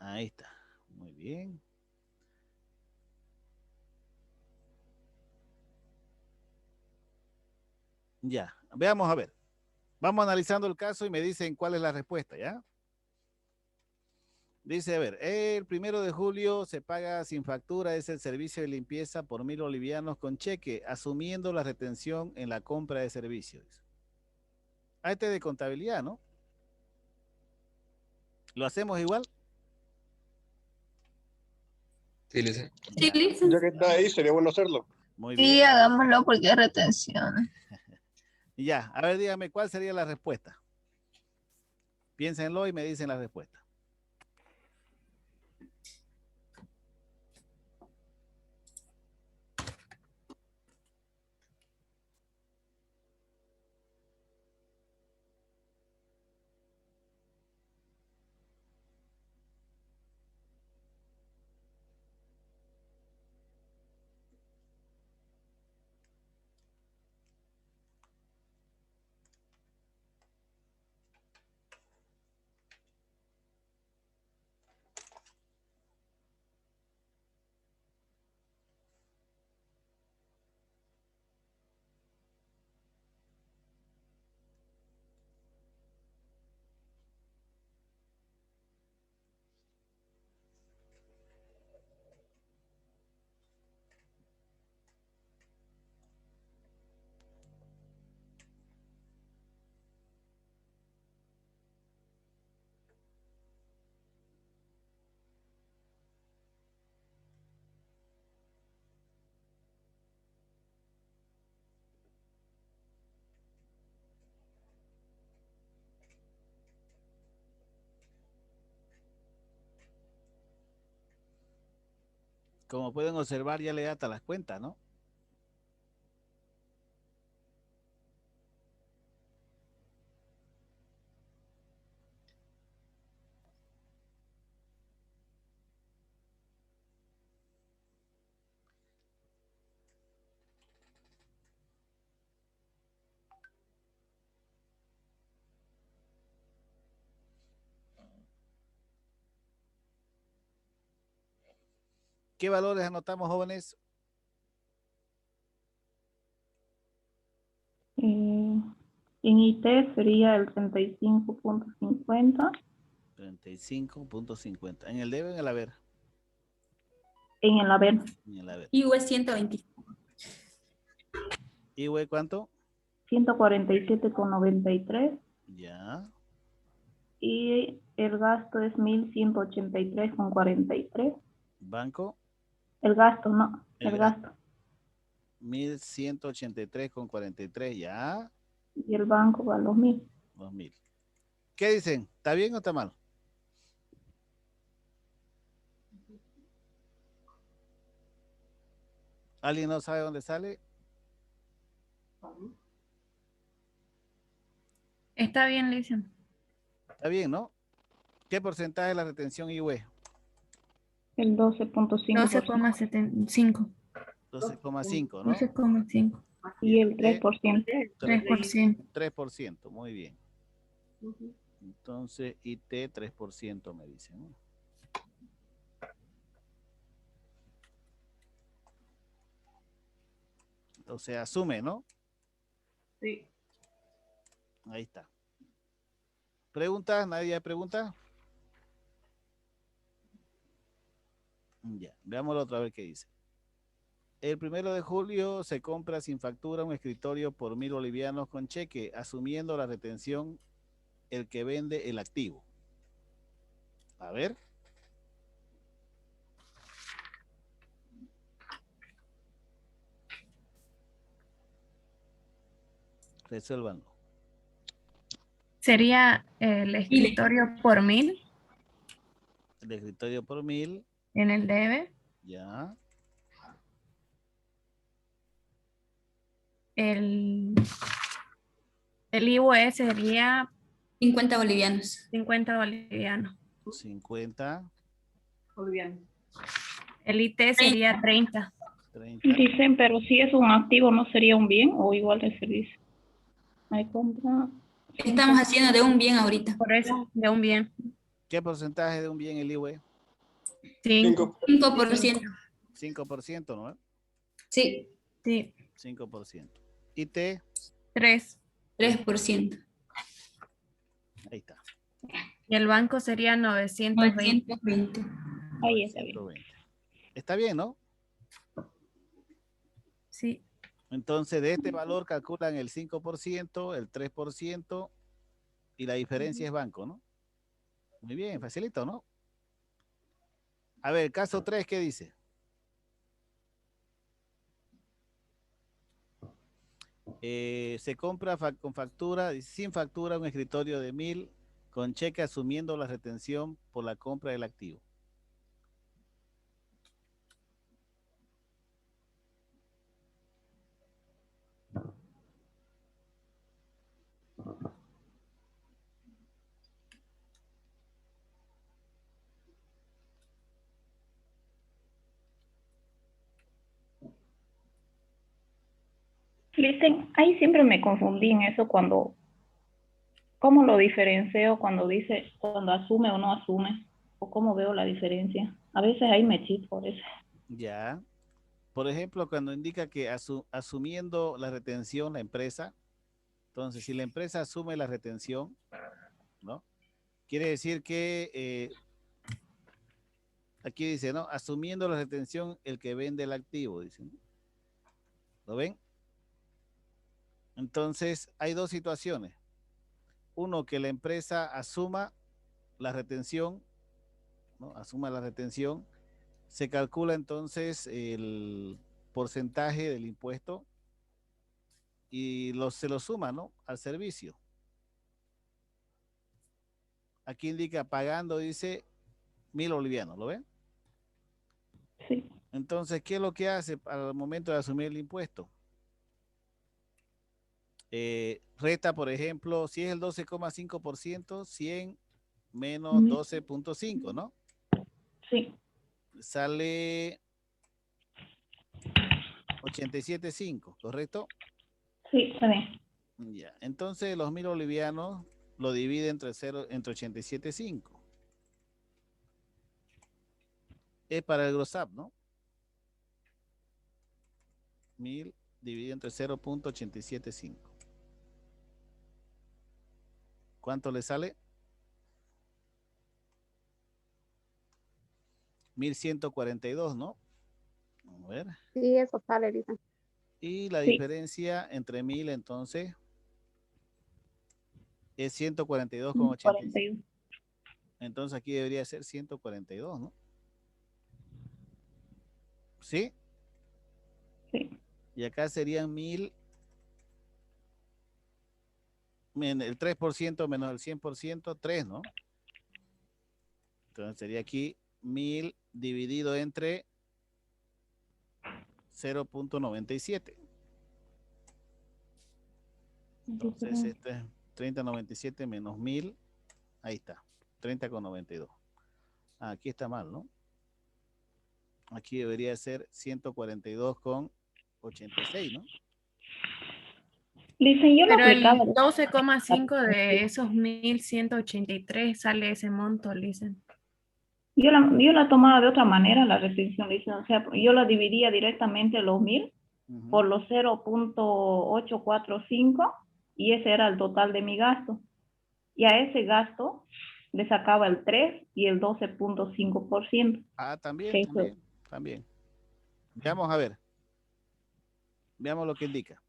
Ahí está. Muy bien. Ya, veamos a ver. Vamos analizando el caso y me dicen cuál es la respuesta, ¿ya? Dice, a ver, el 1 de julio se paga sin factura, es el servicio de limpieza por 1.000 bolivianos con cheque, asumiendo la retención en la compra de servicios. Ah, este es de contabilidad, ¿no? ¿Lo hacemos igual? Sí, Lisa. Sí, Ya, listo. Ya que está ahí, sería bueno hacerlo. muy Sí, bien. hagámoslo porque es retención. Ya, a ver, dígame, ¿cuál sería la respuesta? Piénsenlo y me dicen la respuesta. Como pueden observar, ya le da hasta las cuentas, ¿no? ¿Qué valores anotamos, jóvenes? En IT sería el 35.50. 35.50. ¿En el debe o en el haber? En el haber, En el haber. IU es 120. ¿Y güey cuánto? 147.93. Ya. Y el gasto es 1.183.43. Banco. El gasto, no, El el gasto. gasto. 1.183.43. Ya. Y el banco va a los 1.000. 2.000. ¿Qué dicen? ¿Está bien o está mal? ¿Alguien no sabe dónde sale? Está bien, Lisa. Está bien, ¿no? ¿Qué porcentaje de la retención IUE? El 12.5%. 12,75. 12,5, ¿no? 12,5. Y Y el el T, 3%. 3%. 3%. Muy bien. Entonces, IT 3% me dicen, ¿no? Entonces, asume, ¿no? Sí. Ahí está. ¿Preguntas? ¿Nadie hay preguntas? Ya, veámoslo otra vez qué dice. El 1 de julio se compra sin factura un escritorio por 1.000 bolivianos con cheque, asumiendo la retención el que vende el activo. A ver. Resuélvanlo. Sería el escritorio por 1.000 El escritorio por 1.000. en el debe. Ya. El IUE sería 50 bolivianos. 50 bolivianos. 50. Boliviano. El IT sería 30. 30. Dicen, pero si es un activo, ¿no sería un bien o igual de servicio? Hay compra. Estamos haciendo de un bien ahorita. Por eso, de un bien. ¿Qué porcentaje de un bien el IUE? 5. 5%. 5%, ¿no? Sí, Sí. 5%. ¿Y T? 3. 3%. Ahí está. Y el banco sería 920. 920. Ahí está bien. 920. Está bien, ¿no? Sí. Entonces, de este valor calculan el 5%, el 3% y la diferencia es banco, ¿no? Muy bien, facilito, ¿no? A ver, caso 3, ¿qué dice? Se compra con factura, sin factura, un escritorio de 1.000 con cheque asumiendo la retención por la compra del activo. Listen, ahí siempre me confundí en eso cuando, ¿cómo lo diferencio cuando dice, cuando asume o no asume? ¿O cómo veo la diferencia? A veces ahí me chito por eso. Ya. Por ejemplo, cuando indica que asumiendo la retención la empresa, entonces si la empresa asume la retención, ¿no? Quiere decir que aquí dice, ¿no? Asumiendo la retención el que vende el activo, dicen. ¿Lo ven? Entonces, hay dos situaciones. Uno, que la empresa asuma la retención, ¿no? Asuma la retención. Se calcula entonces el porcentaje del impuesto y se lo suma, ¿no? Al servicio. Aquí indica pagando, dice 1.000 bolivianos, ¿lo ven? Sí. Entonces, ¿qué es lo que hace al momento de asumir el impuesto? Resta, por ejemplo, si es el 12,5%, 100 menos 12,5, ¿no? Sí. Sale 87,5, ¿correcto? Sí, está bien. Ya. Entonces, los 1.000 bolivianos lo divide entre 87,5. Es para el gross-up, ¿no? 1.000 dividido entre 0,875. ¿Cuánto le sale? 1.142, ¿no? Vamos a ver. Sí, eso sale, dicen. Y la Sí. diferencia entre 1.000, entonces, es 142,85. 41. Entonces aquí debería ser 142, ¿no? ¿Sí? Sí. Y acá serían 1.000, el 3% menos el 100%, 3, ¿no? Entonces sería aquí 1.000 dividido entre 0,97. Entonces este es 30,97 menos 1.000. Ahí está, 30,92. Aquí está mal, ¿no? Aquí debería ser 142,86, ¿no? Listen, yo lo Pero el aplicaba. 12,5 de esos 1.183 sale ese monto, dicen. Yo la tomaba de otra manera, la restricción, listen. O sea, yo la dividía directamente los 1.000 por los 0.845 y ese era el total de mi gasto. Y a ese gasto le sacaba el 3 y el 12.5%. También, también. Veamos a ver. Veamos lo que indica.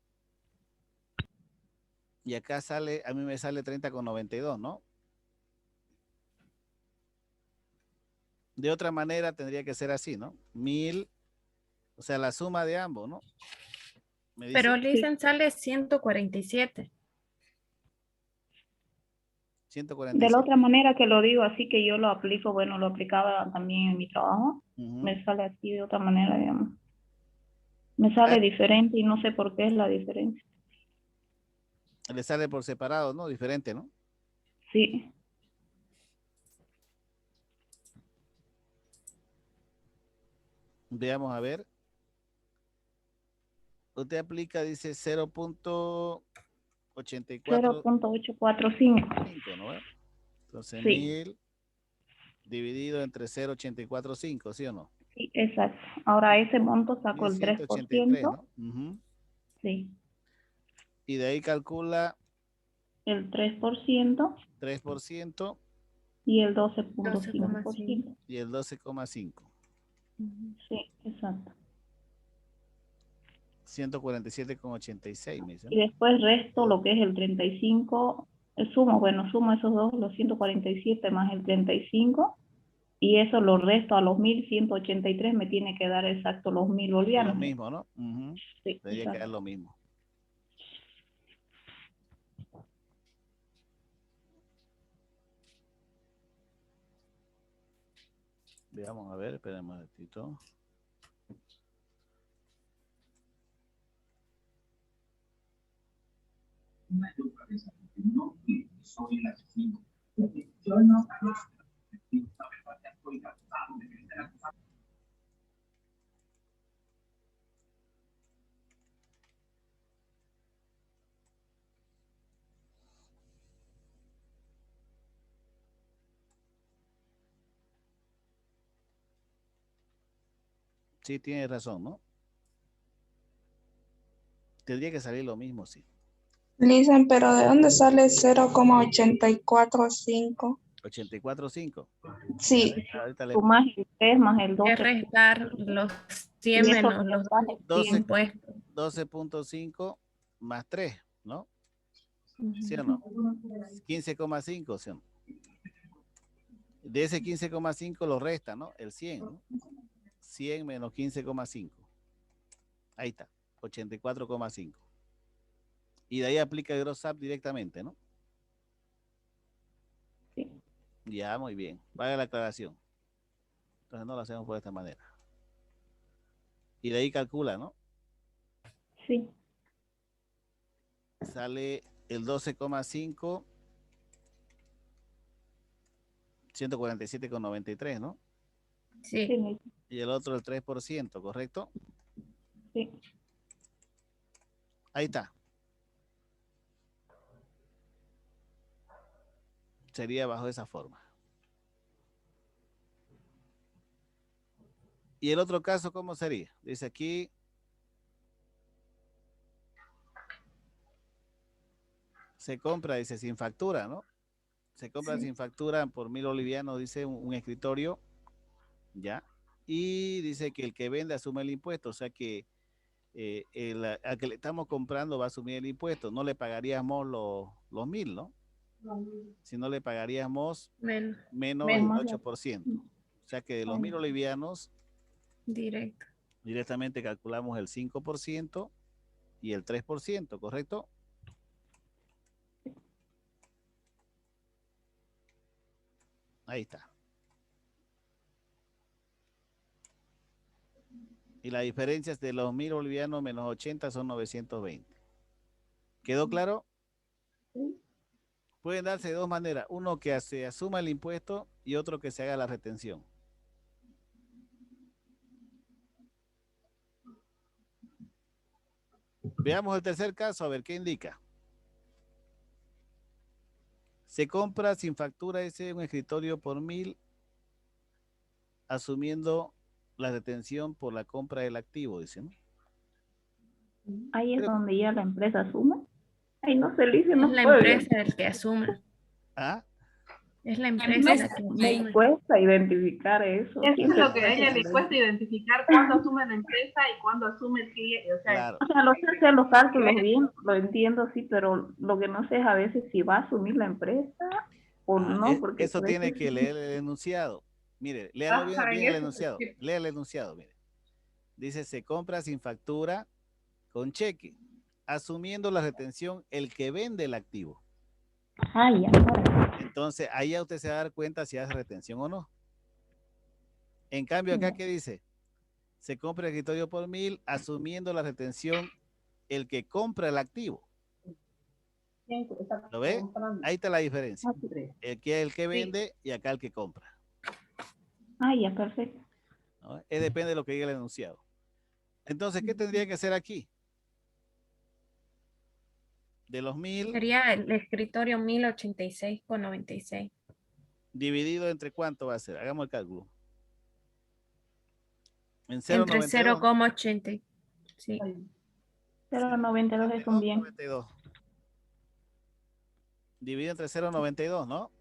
Y acá sale, a mí me sale 30,92, ¿no? De otra manera tendría que ser así, ¿no? 1.000, o sea, la suma de ambos, ¿no? Me dice, Pero dicen sale 147. 147. De la otra manera que lo digo, así que yo lo aplico, bueno, lo aplicaba también en mi trabajo, me sale así de otra manera, digamos. Me sale diferente y no sé por qué es la diferencia. Le sale por separado, ¿no? Diferente, ¿no? Sí. Veamos a ver. Usted aplica, dice 0.84. 0.845. ¿No? Entonces Sí. 1.000 dividido entre 0.845, ¿sí o no? Sí, exacto. Ahora a ese monto saco el 1183, 3%. ¿no? Ujú. Sí, Y de ahí calcula el 3% 3% y el 12,5. 12.5%. y el 12,5. Ujú. Sí, exacto. 147,86 me dice, Y ¿no? después resto lo que es el 35, sumo esos dos, los 147 más el 35, y eso lo resto a los 1.183, me tiene que dar exacto los 1.000 Lo bolivianos. mismo, ¿no? Ujú. Sí, Debería exacto. quedar lo mismo. Veamos, a ver, espérame un ratito. Sí, tiene razón, ¿no? Tendría que salir lo mismo, sí. Listen, pero ¿de dónde sale 0,845? 84,5. Sí, Ahorita le Sumas el 3 más el Es 12. restar los Y 100 eso menos los porcentaje, 12, impuestos. 12.5 más 3, ¿no? ¿Sí o Ujú. no? 15,5, ¿sí o no? De ese 15,5 lo resta, ¿no? El 100, ¿no? 100 menos 15,5. Ahí está, 84,5. Y de ahí aplica el gross up directamente, ¿no? sí. Ya, muy bien. Vale la aclaración. Entonces no lo hacemos por esta manera. Y de ahí calcula, ¿no? Sí, Sale el 12,5, 147,93, ¿no? Sí. sí, Y el otro el 3%, ¿correcto? sí. Ahí está. Sería bajo esa forma. Y el otro caso, ¿cómo sería? Dice aquí, se compra, dice, sin factura, ¿no? Se compra Sí. sin factura por 1.000 bolivianos, dice un escritorio, ¿ya? Y dice que el que vende asume el impuesto, o sea que al que le estamos comprando va a asumir el impuesto, no le pagaríamos los 1.000, ¿no? Sino le pagaríamos Menos. menos el Más 8%. O sea que de los 1.000 bolivianos Directo. directamente calculamos el 5% y el 3%, ¿correcto? Ahí está. Y la diferencia es de los 1.000 bolivianos menos 80 son 920. ¿Quedó claro? Pueden darse de dos maneras. Uno que se asuma el impuesto y otro que se haga la retención. Veamos el tercer caso, a ver qué indica. Se compra sin factura ese un escritorio por 1.000, asumiendo la retención por la compra del activo, dicen. Ahí es Pero, donde ya la empresa asume. Ahí no se dice, Es no la puede. empresa el que asume. ¿ah? Es la empresa la que Me asume. cuesta identificar eso. Eso ¿Quién es se lo que a puede ella le sorprender? cuesta identificar cuándo asume la empresa y cuándo asume el cliente. O sea, Claro. O sea, lo sé hacer los cálculos bien, lo entiendo, sí, pero lo que no sé es a veces si va a asumir la empresa o no, porque Eso por tiene eso que leer el enunciado. Mire, léalo bien, ajá, bien en el eso, enunciado. Lea el enunciado, mire. Dice, se compra sin factura con cheque, asumiendo la retención el que vende el activo. Ah, ya, claro. Entonces, ahí ya usted se va a dar cuenta si hace retención o no. En cambio, acá, ¿qué dice? Se compra el escritorio por 1.000, asumiendo la retención el que compra el activo. ¿Lo ve? Ahí está la diferencia. El que vende y acá el que compra. Ah, ya, perfecto. ¿No? Depende de lo que diga el enunciado. Entonces, ¿qué tendría que hacer aquí? De los 1.000, Sería el escritorio 1086,96. Dividido entre cuánto va a ser. Hagamos el cálculo. En Entre 0,92. 0,80. Sí. 0,92 es un bien. 92. Dividido entre 0,92, ¿no?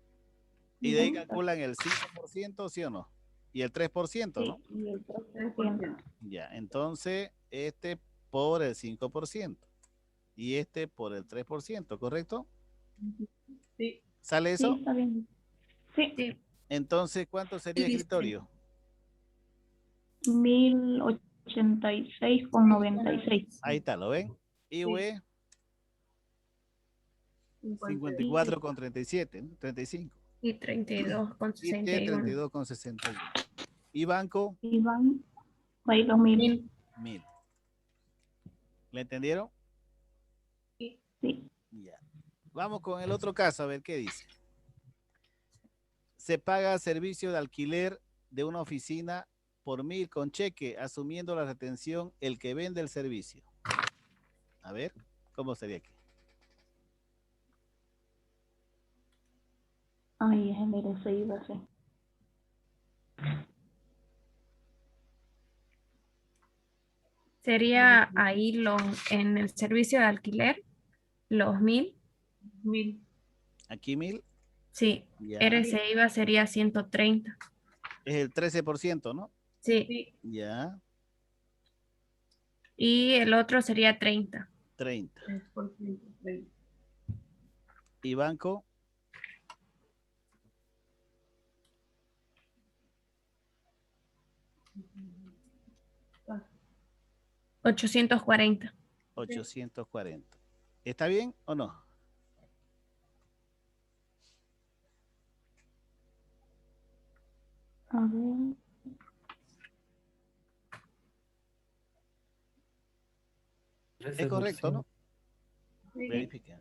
Y de ahí Ujú. calculan el 5%, ¿sí o no? Y el 3%, ¿no? Sí, y el 3%. Ya, entonces este por el 5% y este por el 3%, ¿correcto? Sí. ¿Sale Sí, eso? está bien. Sí, Sí. Entonces, ¿cuánto sería Sí, sí. escritorio? 1086,96. Ahí está, ¿lo ven? Y V, 54,37, ¿no? 35. Y 32,61. Y T, 32,61. Y banco, Y van, va a ir los 1000. 1000. ¿Le entendieron? Sí. Ya. Vamos con el otro caso, a ver qué dice. Se paga servicio de alquiler de una oficina por 1000 con cheque, asumiendo la retención el que vende el servicio. A ver, ¿cómo sería aquí? Ay, es el RCI, va a ser. Sería ahí en el servicio de alquiler, los 1000. 1000. Aquí 1000, Sí. ya. RC IVA sería 130. Es el 13%, ¿no? Sí. Sí. Ya, Y el otro sería 30. 30. 3%. 30. Y banco, 840. 840. ¿Está bien o no? A ver. Es correcto, ¿no? Sí. Verifiquen.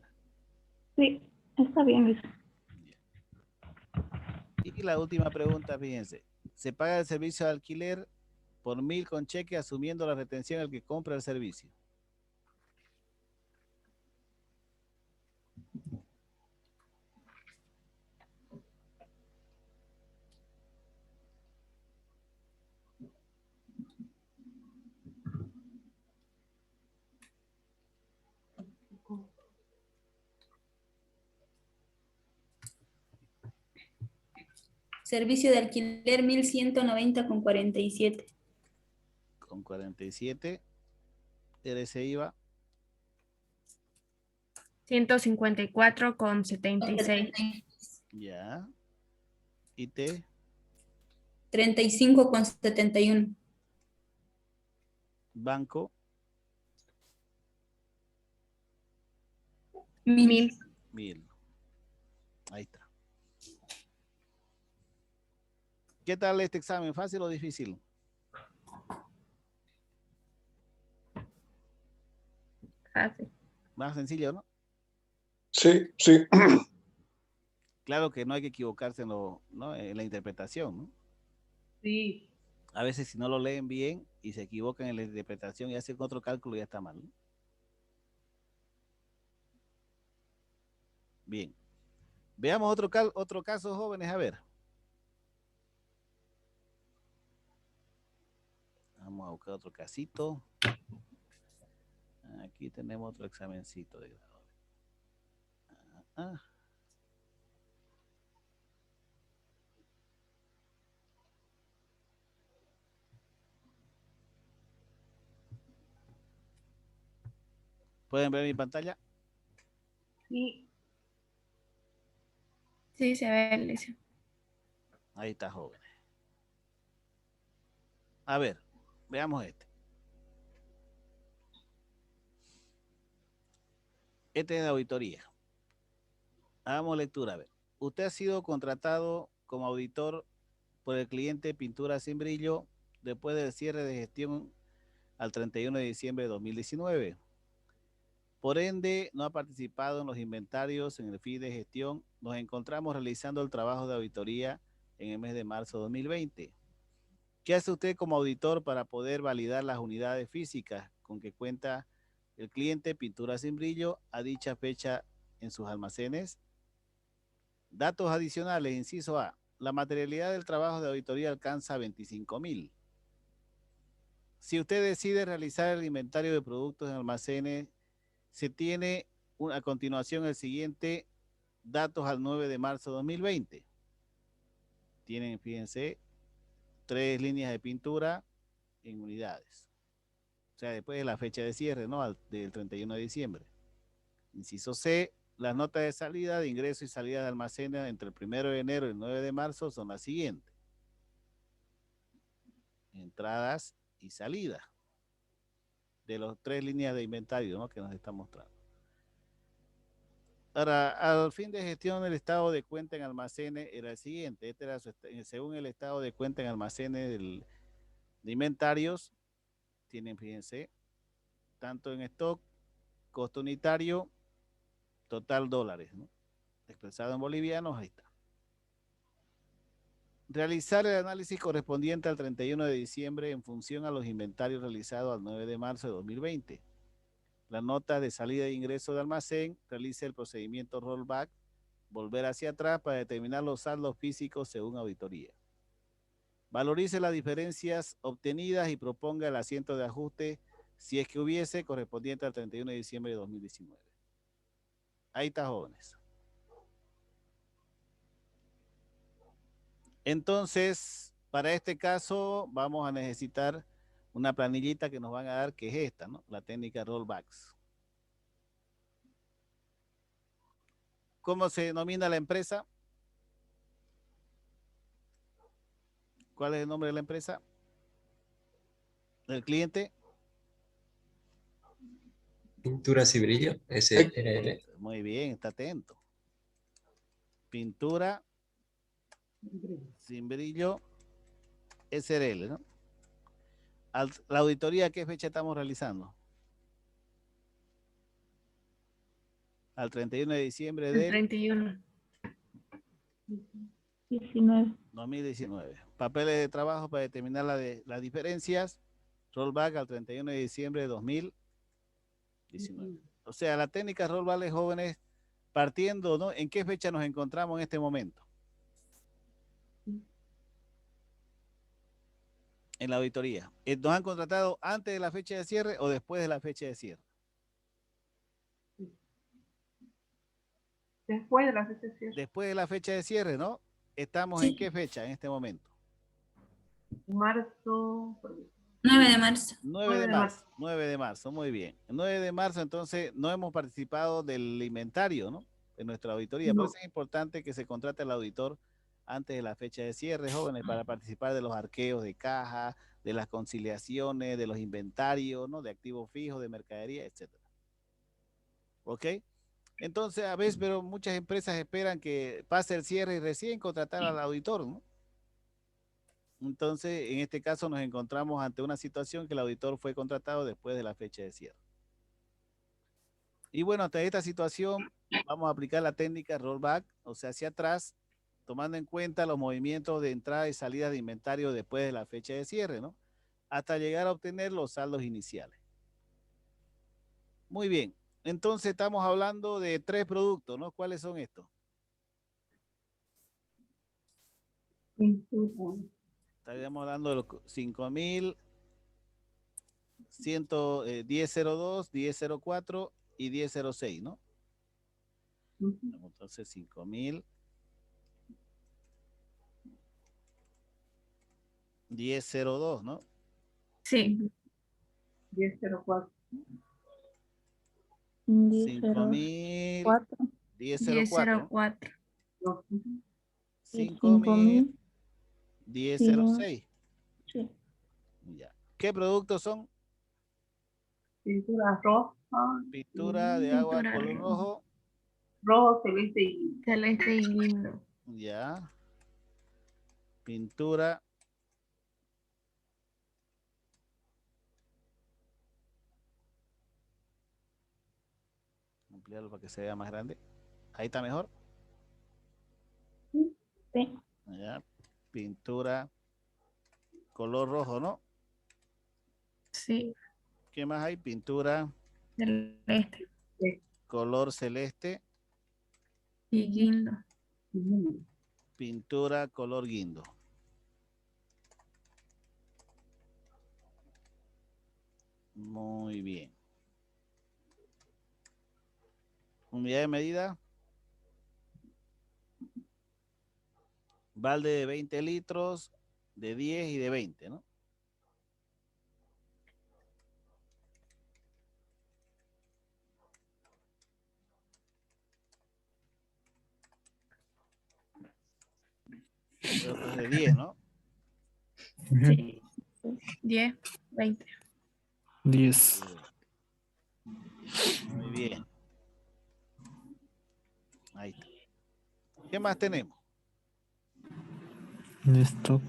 Sí, está bien, Luis. Y la última pregunta, fíjense. Se paga el servicio de alquiler por 1000 con cheque, asumiendo la retención al que compra el servicio. Servicio de alquiler 1190,47. Con 47, RC IVA, 154,76. ya. Y T, 35,71. banco, 1000. 1000. Ahí está. ¿Qué tal este examen? ¿Fácil o difícil? Fácil. Más sencillo, ¿no? Sí, sí. Claro que no hay que equivocarse ¿no? en la interpretación, ¿no? Sí. A veces si no lo leen bien y se equivocan en la interpretación y hacen otro cálculo, ya está mal, ¿no? Bien. Veamos otro caso, jóvenes, a ver. Vamos a buscar otro casito. Aquí tenemos otro examencito de grado. ¿Pueden ver mi pantalla? Sí. Sí, se ve, Alicia. Ahí está, jóvenes. A ver, veamos este. Este es de auditoría. Hagamos lectura, a ver. Usted ha sido contratado como auditor por el cliente Pintura Sin Brillo después del cierre de gestión al 31 de diciembre de 2019. Por ende, no ha participado en los inventarios en el fin de gestión. Nos encontramos realizando el trabajo de auditoría en el mes de marzo de 2020. ¿Qué hace usted como auditor para poder validar las unidades físicas con que cuenta el cliente Pintura Sin Brillo a dicha fecha en sus almacenes? Datos adicionales, inciso A. la materialidad del trabajo de auditoría alcanza 25.000. Si usted decide realizar el inventario de productos en almacenes, se tiene a continuación el siguiente datos al 9 de marzo de 2020. Tienen, fíjense, 3 líneas de pintura en unidades. O sea, después de la fecha de cierre, ¿no? Del 31 de diciembre. Inciso C, las notas de salida, de ingreso y salida de almacenes entre el 1 de enero y el 9 de marzo son las siguientes. Entradas y salidas de las 3 líneas de inventario, ¿no? Que nos está mostrando. Ahora, al fin de gestión del estado de cuenta en almacenes era el siguiente. Este era según el estado de cuenta en almacenes de inventarios, tienen, fíjense, tanto en stock, costo unitario, total dólares, ¿no? Expresado en bolivianos, ahí está. Realizar el análisis correspondiente al 31 de diciembre en función a los inventarios realizados al 9 de marzo de 2020. La nota de salida e ingreso de almacén, realice el procedimiento rollback, volver hacia atrás para determinar los saldos físicos según auditoría. Valorice las diferencias obtenidas y proponga el asiento de ajuste, si es que hubiese, correspondiente al 31 de diciembre de 2019. Ahí está, jóvenes. Entonces, para este caso, vamos a necesitar una planillita que nos van a dar, que es esta, ¿no? La técnica rollbacks. ¿Cómo se denomina la empresa? ¿Cuál es el nombre de la empresa? ¿Del cliente? Pinturas y brillo, SRL. Muy bien, está atento. Pintura sin brillo, SRL, ¿no? La auditoría, ¿qué fecha estamos realizando? Al 31 de diciembre El de 31. 2019. Papeles de trabajo para determinar las diferencias. Rollback al 31 de diciembre de 2019. O sea, la técnica rollback, jóvenes, partiendo, ¿no? ¿En qué fecha nos encontramos en este momento? En la auditoría. ¿Nos han contratado antes de la fecha de cierre o después de la fecha de cierre? Después de la fecha de cierre. Después de la fecha de cierre, ¿no? ¿Estamos Sí. en qué fecha en este momento? Marzo. 9 de marzo. 9 de marzo. 9 de marzo, muy bien. El 9 de marzo, entonces, no hemos participado del inventario, ¿no? De nuestra auditoría. No. Por eso es importante que se contrate al auditor antes de la fecha de cierre, jóvenes, para participar de los arqueos de caja, de las conciliaciones, de los inventarios, ¿no? De activos fijos, de mercadería, etcétera. ¿Ok? Entonces, a veces, pero muchas empresas esperan que pase el cierre y recién contratar al auditor, ¿no? Entonces, en este caso nos encontramos ante una situación que el auditor fue contratado después de la fecha de cierre. Y bueno, ante esta situación vamos a aplicar la técnica rollback, o sea, hacia atrás, tomando en cuenta los movimientos de entrada y salida de inventario después de la fecha de cierre, ¿no? Hasta llegar a obtener los saldos iniciales. Muy bien. Entonces estamos hablando de 3 productos, ¿no? ¿Cuáles son estos? Estaríamos hablando de los 5.110.02, 10.04 y 10.06, ¿no? Entonces 5.000, 10.02, ¿no? Sí. 10.04. 5.000, 10.04, 10.04. 5.000, 10.06. Sí. Ya. ¿Qué productos son? Pintura roja. Pintura de agua Pintura color rojo. Rojo, celeste y Celeste y lindo. Ya. Pintura. Ampliarlo para que se vea más grande. Ahí está mejor. Sí. Ya. Pintura color rojo, ¿no? Sí. ¿Qué más hay? Pintura Celeste color celeste y lindo. Pintura color guindo. Muy bien. Unidad de medida. Balde de 20 litros, de 10 y de 20, ¿no? Creo que es de 10, ¿no? Sí. 10, 20. 10. Muy bien. Ahí está. ¿Qué más tenemos? Listo.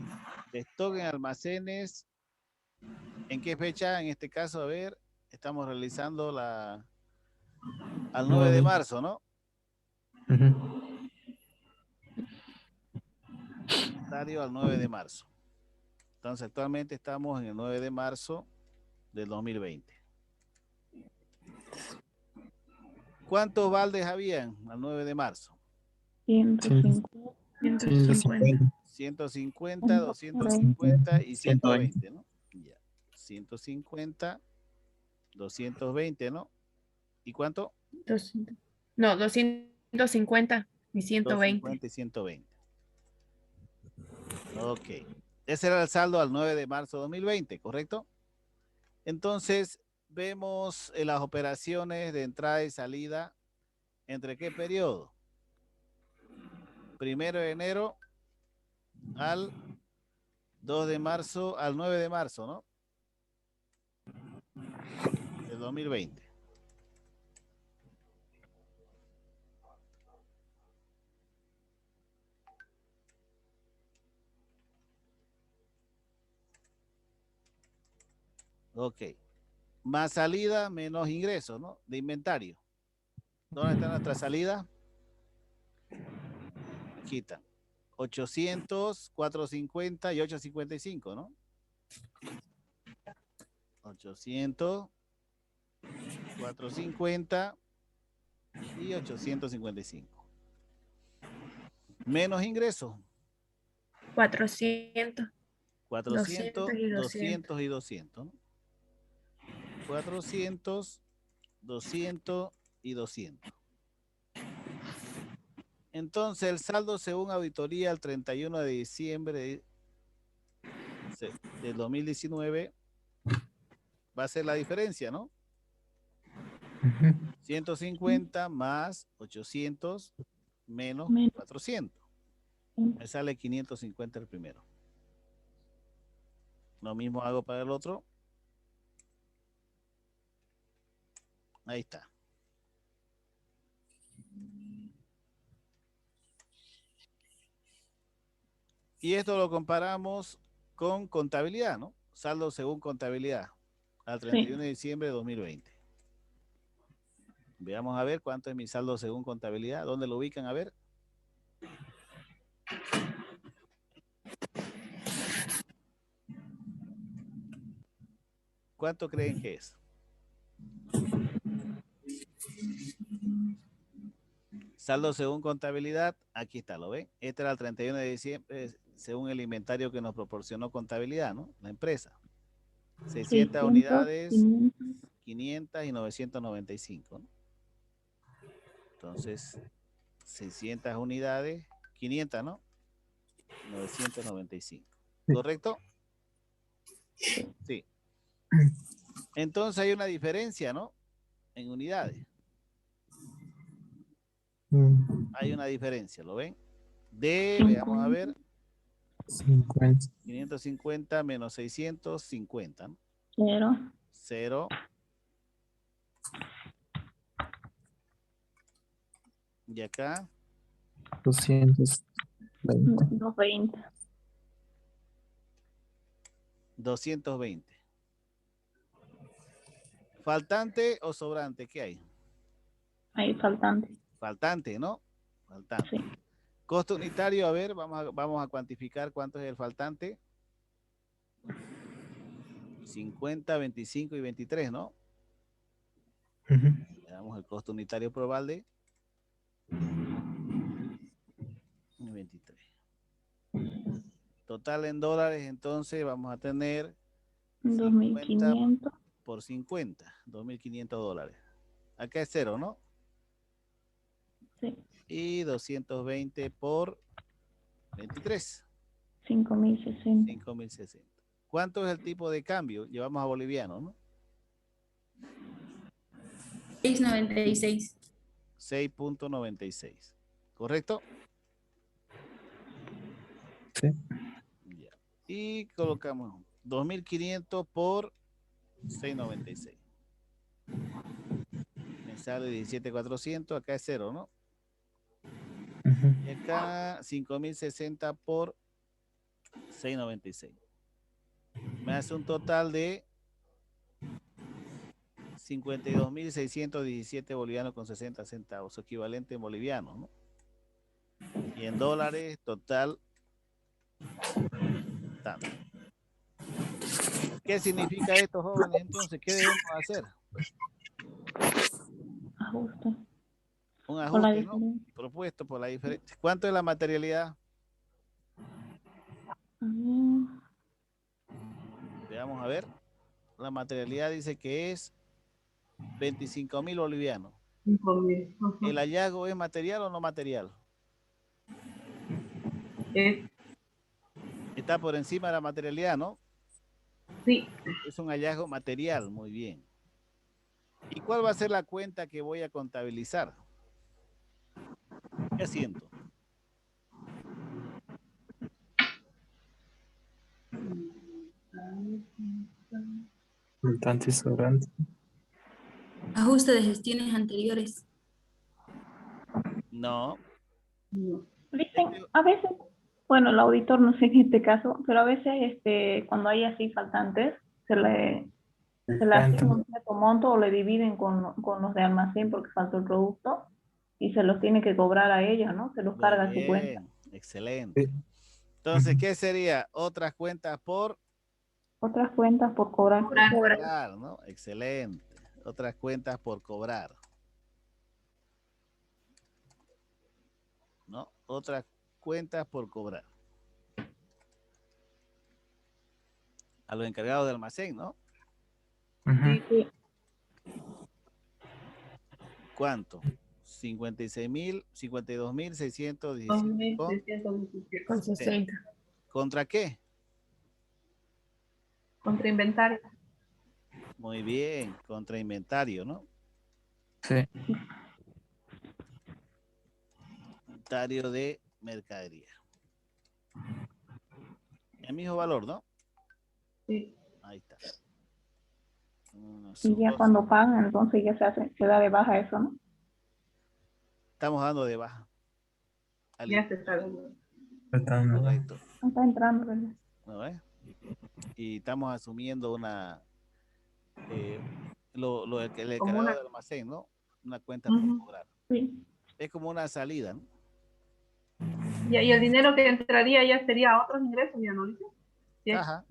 De stock en almacenes. ¿En qué fecha? En este caso, a ver, estamos realizando al 9 de marzo, ¿no? Inventario al 9 de marzo. Entonces, actualmente estamos en el 9 de marzo del 2020. ¿Cuántos baldes habían al 9 de marzo? 150. 150. 150, 250 y 120, ¿no? Ya. 150, 220, ¿no? ¿Y cuánto? 200. No, 250 y 120. 250 y 120. Ok. Ese era el saldo al 9 de marzo de 2020, ¿correcto? Entonces, vemos las operaciones de entrada y salida. ¿Entre qué periodo? 1 de enero al 2 de marzo, al 9 de marzo, ¿no? Del 2020. Ok. Más salida menos ingresos, ¿no? De inventario. ¿Dónde está nuestra salida? Aquí está. 800, 450 y 855, ¿no? 800, 450 y 855. Menos ingresos. 400. 400, 200 y 200 y 200, ¿no? 400, 200 y 200. Entonces, el saldo según auditoría al 31 de diciembre del 2019 va a ser la diferencia, ¿no? 150 más 800 menos 400. Me sale 550 el primero. Lo mismo hago para el otro. Ahí está. Y esto lo comparamos con contabilidad, ¿no? Saldo según contabilidad al 31 de diciembre de 2020. Veamos a ver cuánto es mi saldo según contabilidad. ¿Dónde lo ubican? A ver. ¿Cuánto creen que es? Saldo según contabilidad, aquí está, ¿lo ven? Este era el 31 de diciembre, según el inventario que nos proporcionó contabilidad, ¿no? La empresa. 600 unidades, 500 y 995, ¿no? Entonces, 600 unidades, 500, ¿no? 995. ¿Correcto? Sí. Entonces hay una diferencia, ¿no? En unidades. Hay una diferencia, ¿lo ven? Veamos a ver. 50. 550 menos 650, ¿no? 0. 0. Y acá 220. 220. 220. ¿Faltante o sobrante? ¿Qué hay? Ahí faltante. Faltante, ¿no? Faltante. Sí. Costo unitario, a ver, vamos a cuantificar cuánto es el faltante. 50, 25 y 23, ¿no? Veamos el costo unitario por balde. 23. Total en dólares, entonces vamos a tener 2.500. por 50, 2.500 dólares. Acá es 0, ¿no? Sí. Y 220 por 23, 5.060. 5.060. ¿Cuánto es el tipo de cambio? Llevamos a boliviano, ¿no? 6.96. 6.96. ¿Correcto? Sí. Ya. Y colocamos 2.500 por 6.96. Me sale 17.400. Acá es 0, ¿no? Ujú. Y acá 5.060 por 6.96. Me hace un total de 52.617 bolivianos con 60 centavos, equivalente en bolivianos, ¿no? Y en dólares, total, tanto. ¿Qué significa esto, jóvenes? Entonces, ¿qué debemos hacer? Ajuste. Un Con la ajuste, ¿no? diferencia. Propuesto por la diferencia. ¿Cuánto es la materialidad? Veamos a ver. La materialidad dice que es 25.000 bolivianos. 5.000. Ajá. ¿El hallazgo es material o no material? Está por encima de la materialidad, ¿no? Sí. Es un hallazgo material, muy bien. ¿Y cuál va a ser la cuenta que voy a contabilizar? ¿Qué asiento? Faltante y sobrante. Ajuste de gestiones anteriores. No. Dicen, a veces, bueno, el auditor no sé en este caso, pero a veces cuando hay así faltantes, se le asigna un cierto monto o le dividen con los de almacén porque faltó el producto y se los tiene que cobrar a ellos, ¿no? Se los Muy carga a su cuenta. bien, excelente. Entonces, ¿qué sería? Otras cuentas por Otras cuentas por cobrar. cobrar, ¿no? Excelente. Otras cuentas por cobrar. ¿No? Otras cuentas por cobrar. A los encargados de almacén, ¿no? Sí, sí. ¿Cuánto? 52.617 con 2.617. Con 60. ¿Contra qué? Contra inventario. Muy bien, contra inventario, ¿no? Sí. Inventario de mercadería. El mismo valor, ¿no? Sí. Ahí está. Y ya cuando pagan, entonces ya se da de baja eso, ¿no? Estamos dando de baja. Ya se está dando. Correcto. Está entrando, ¿verdad? ¿No ves? Y estamos asumiendo una el Como encargado una. del almacén, ¿no? Una cuenta por cobrar. Sí. Es como una salida, ¿no? Y el dinero que entraría ya sería a otros ingresos, ¿ya no dice? Sí, Caja.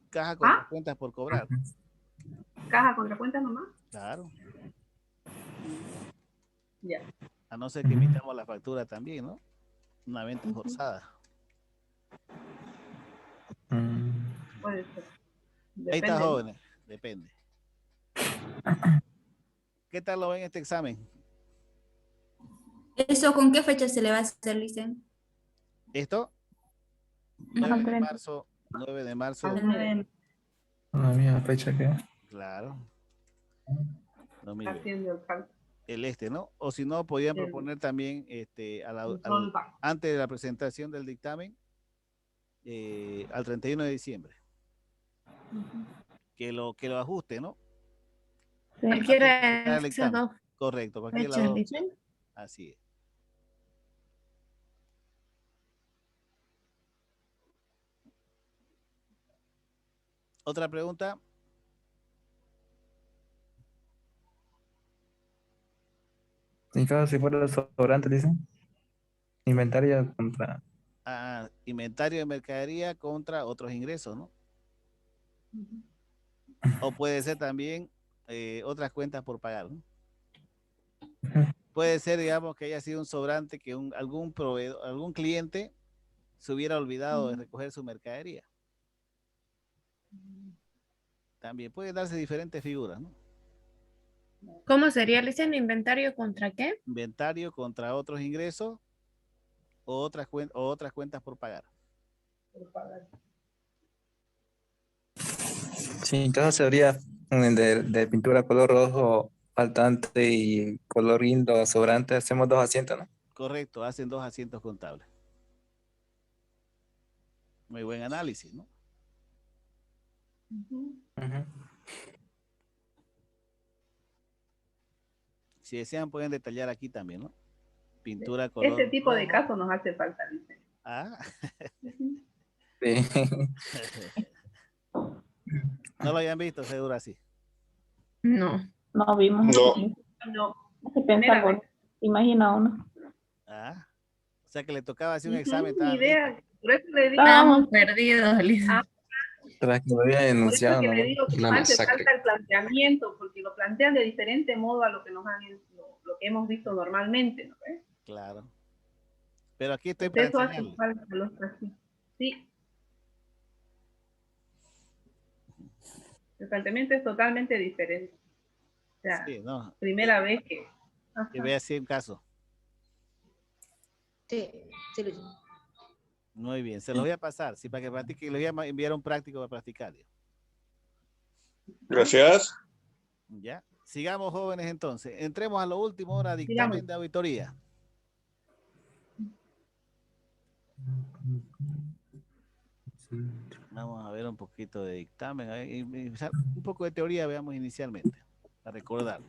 Caja contra cuentas por cobrar. Caja contra cuentas nomás. Claro. Ya. A no ser que emitamos la factura también, ¿no? Una venta forzada. Puede ser. Ahí está, Depende, ¿no? jóvenes. Depende. ¿Qué tal lo ven este examen? ¿Eso con qué fecha se le va a hacer, Licen? ¿Esto? 9 de marzo. 9 de marzo. La misma fecha que. Claro. Haciendo el cálculo. El ¿no? O si no, podían proponer también antes de la presentación del dictamen al 31 de diciembre. Que lo ajuste, ¿no? Sí. Cualquiera de esas dos Correcto, cualquiera de fechas, las dos. dicen. Así es. ¿Otra pregunta? En caso si fuera sobrante, dicen. Inventario contra. Inventario de mercadería contra otros ingresos, ¿no? O puede ser también otras cuentas por pagar, ¿no? Puede ser, digamos, que haya sido un sobrante que algún proveedor, algún cliente se hubiera olvidado de recoger su mercadería. También pueden darse diferentes figuras, ¿no? ¿Cómo sería, Licen? ¿Inventario contra qué? Inventario contra otros ingresos o otras cuentas por pagar. Sí, entonces sería de pintura color rojo faltante y color guindo sobrante, hacemos 2 asientos, ¿no? Correcto, hacen 2 asientos contables. Muy buen análisis, ¿no? Ujú. Si desean pueden detallar aquí también, ¿no? Pintura Este color tipo de rojo. casos nos hace falta, dice. Ah, Sí. no lo hayan visto, seguro así. No. No vimos. No. No, Hace primera pensar, bueno, imagina uno. Ah, o sea que le tocaba hacer un Ujú, examen. ni Estaban idea. listos. Por eso le digo, Estamos perdidos, Licen. Ah, Tras que lo había por eso denunciado, que ¿no? le digo que Una nos hace masacre. falta el planteamiento, porque lo plantean de diferente modo a lo que lo que hemos visto normalmente, ¿no ves? Claro. Pero aquí estoy Por para eso hace enseñarle. falta los así. Sí. El planteamiento es totalmente diferente. O sea, Sí, no. primera vez que... Ajá. Que vea así un caso. Sí, sí, Luis. Muy bien, se los voy a pasar. Sí, para que practique. Les voy a enviar un práctico para practicar. Gracias. Ya. Sigamos, jóvenes, entonces. Entremos a lo último, ahora Sigamos. dictamen de auditoría. Vamos a ver un poquito de dictamen. Un poco de teoría veamos inicialmente, para recordar.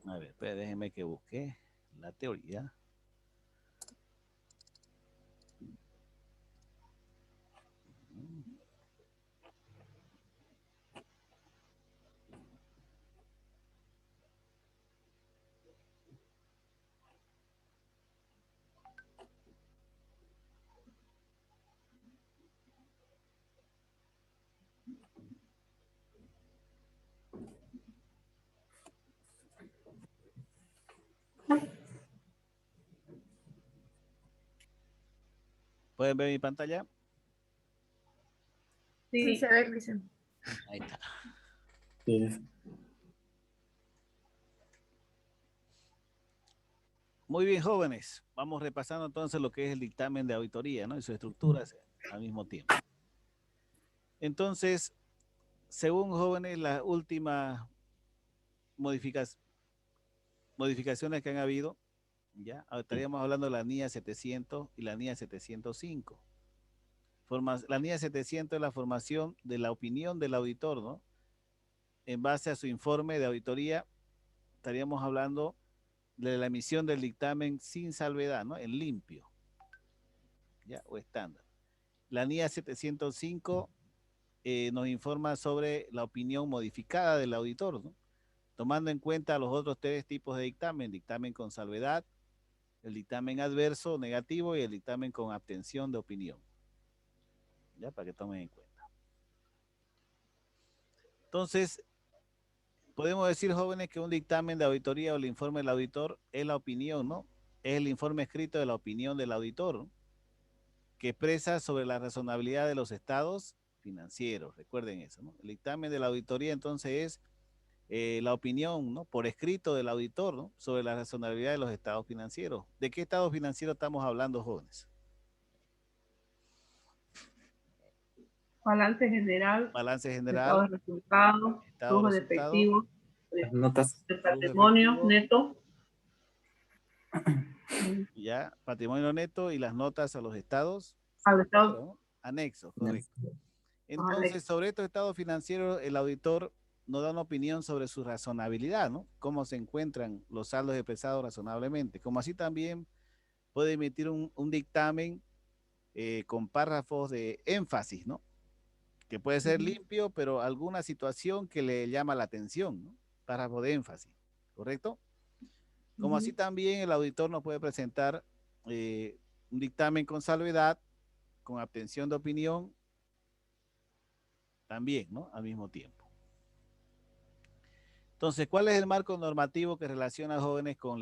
A ver, espera, déjenme que busque la teoría. ¿Pueden ver mi pantalla? Sí, se ve, Licen. Ahí está. Sí. Muy bien, jóvenes. Vamos repasando entonces lo que es el dictamen de auditoría, ¿no? Y sus estructuras al mismo tiempo. Entonces, según jóvenes, las últimas modificaciones que han habido, ya estaríamos hablando de la NIA 700 y la NIA 705. La NIA 700 es la formación de la opinión del auditor, ¿no? En base a su informe de auditoría, estaríamos hablando de la emisión del dictamen sin salvedad, ¿no? En limpio, ¿ya? O estándar. La NIA 705 nos informa sobre la opinión modificada del auditor, ¿no? Tomando en cuenta los otros 3 tipos de dictamen: dictamen con salvedad, el dictamen adverso, negativo, y el dictamen con abstención de opinión. Ya, para que tomen en cuenta. Entonces, podemos decir, jóvenes, que un dictamen de auditoría o el informe del auditor es la opinión, ¿no? Es el informe escrito de la opinión del auditor, ¿no? Que expresa sobre la razonabilidad de los estados financieros. Recuerden eso, ¿no? El dictamen de la auditoría, entonces, es la opinión, ¿no? Por escrito del auditor, ¿no? Sobre la razonabilidad de los estados financieros. ¿De qué estado financiero estamos hablando, jóvenes? Balance general, Balance estado de general, resultados, estado flujo de resultado, efectivo, Las notas. el flujo patrimonio efectivo, neto. ya, patrimonio neto y las notas a los estados Al estado financieros, ¿no? Anexos, correcto. Entonces, sobre estos estados financieros, el auditor nos da una opinión sobre su razonabilidad, ¿no? Cómo se encuentran los saldos expresados razonablemente. Como así también puede emitir un dictamen con párrafos de énfasis, ¿no? Que puede ser limpio, pero alguna situación que le llama la atención, ¿no? Párrafo de énfasis, ¿correcto? Como así también el auditor nos puede presentar un dictamen con salvedad, con abstención de opinión, también, ¿no? Al mismo tiempo. Entonces, ¿cuál es el marco normativo que relaciona a jóvenes con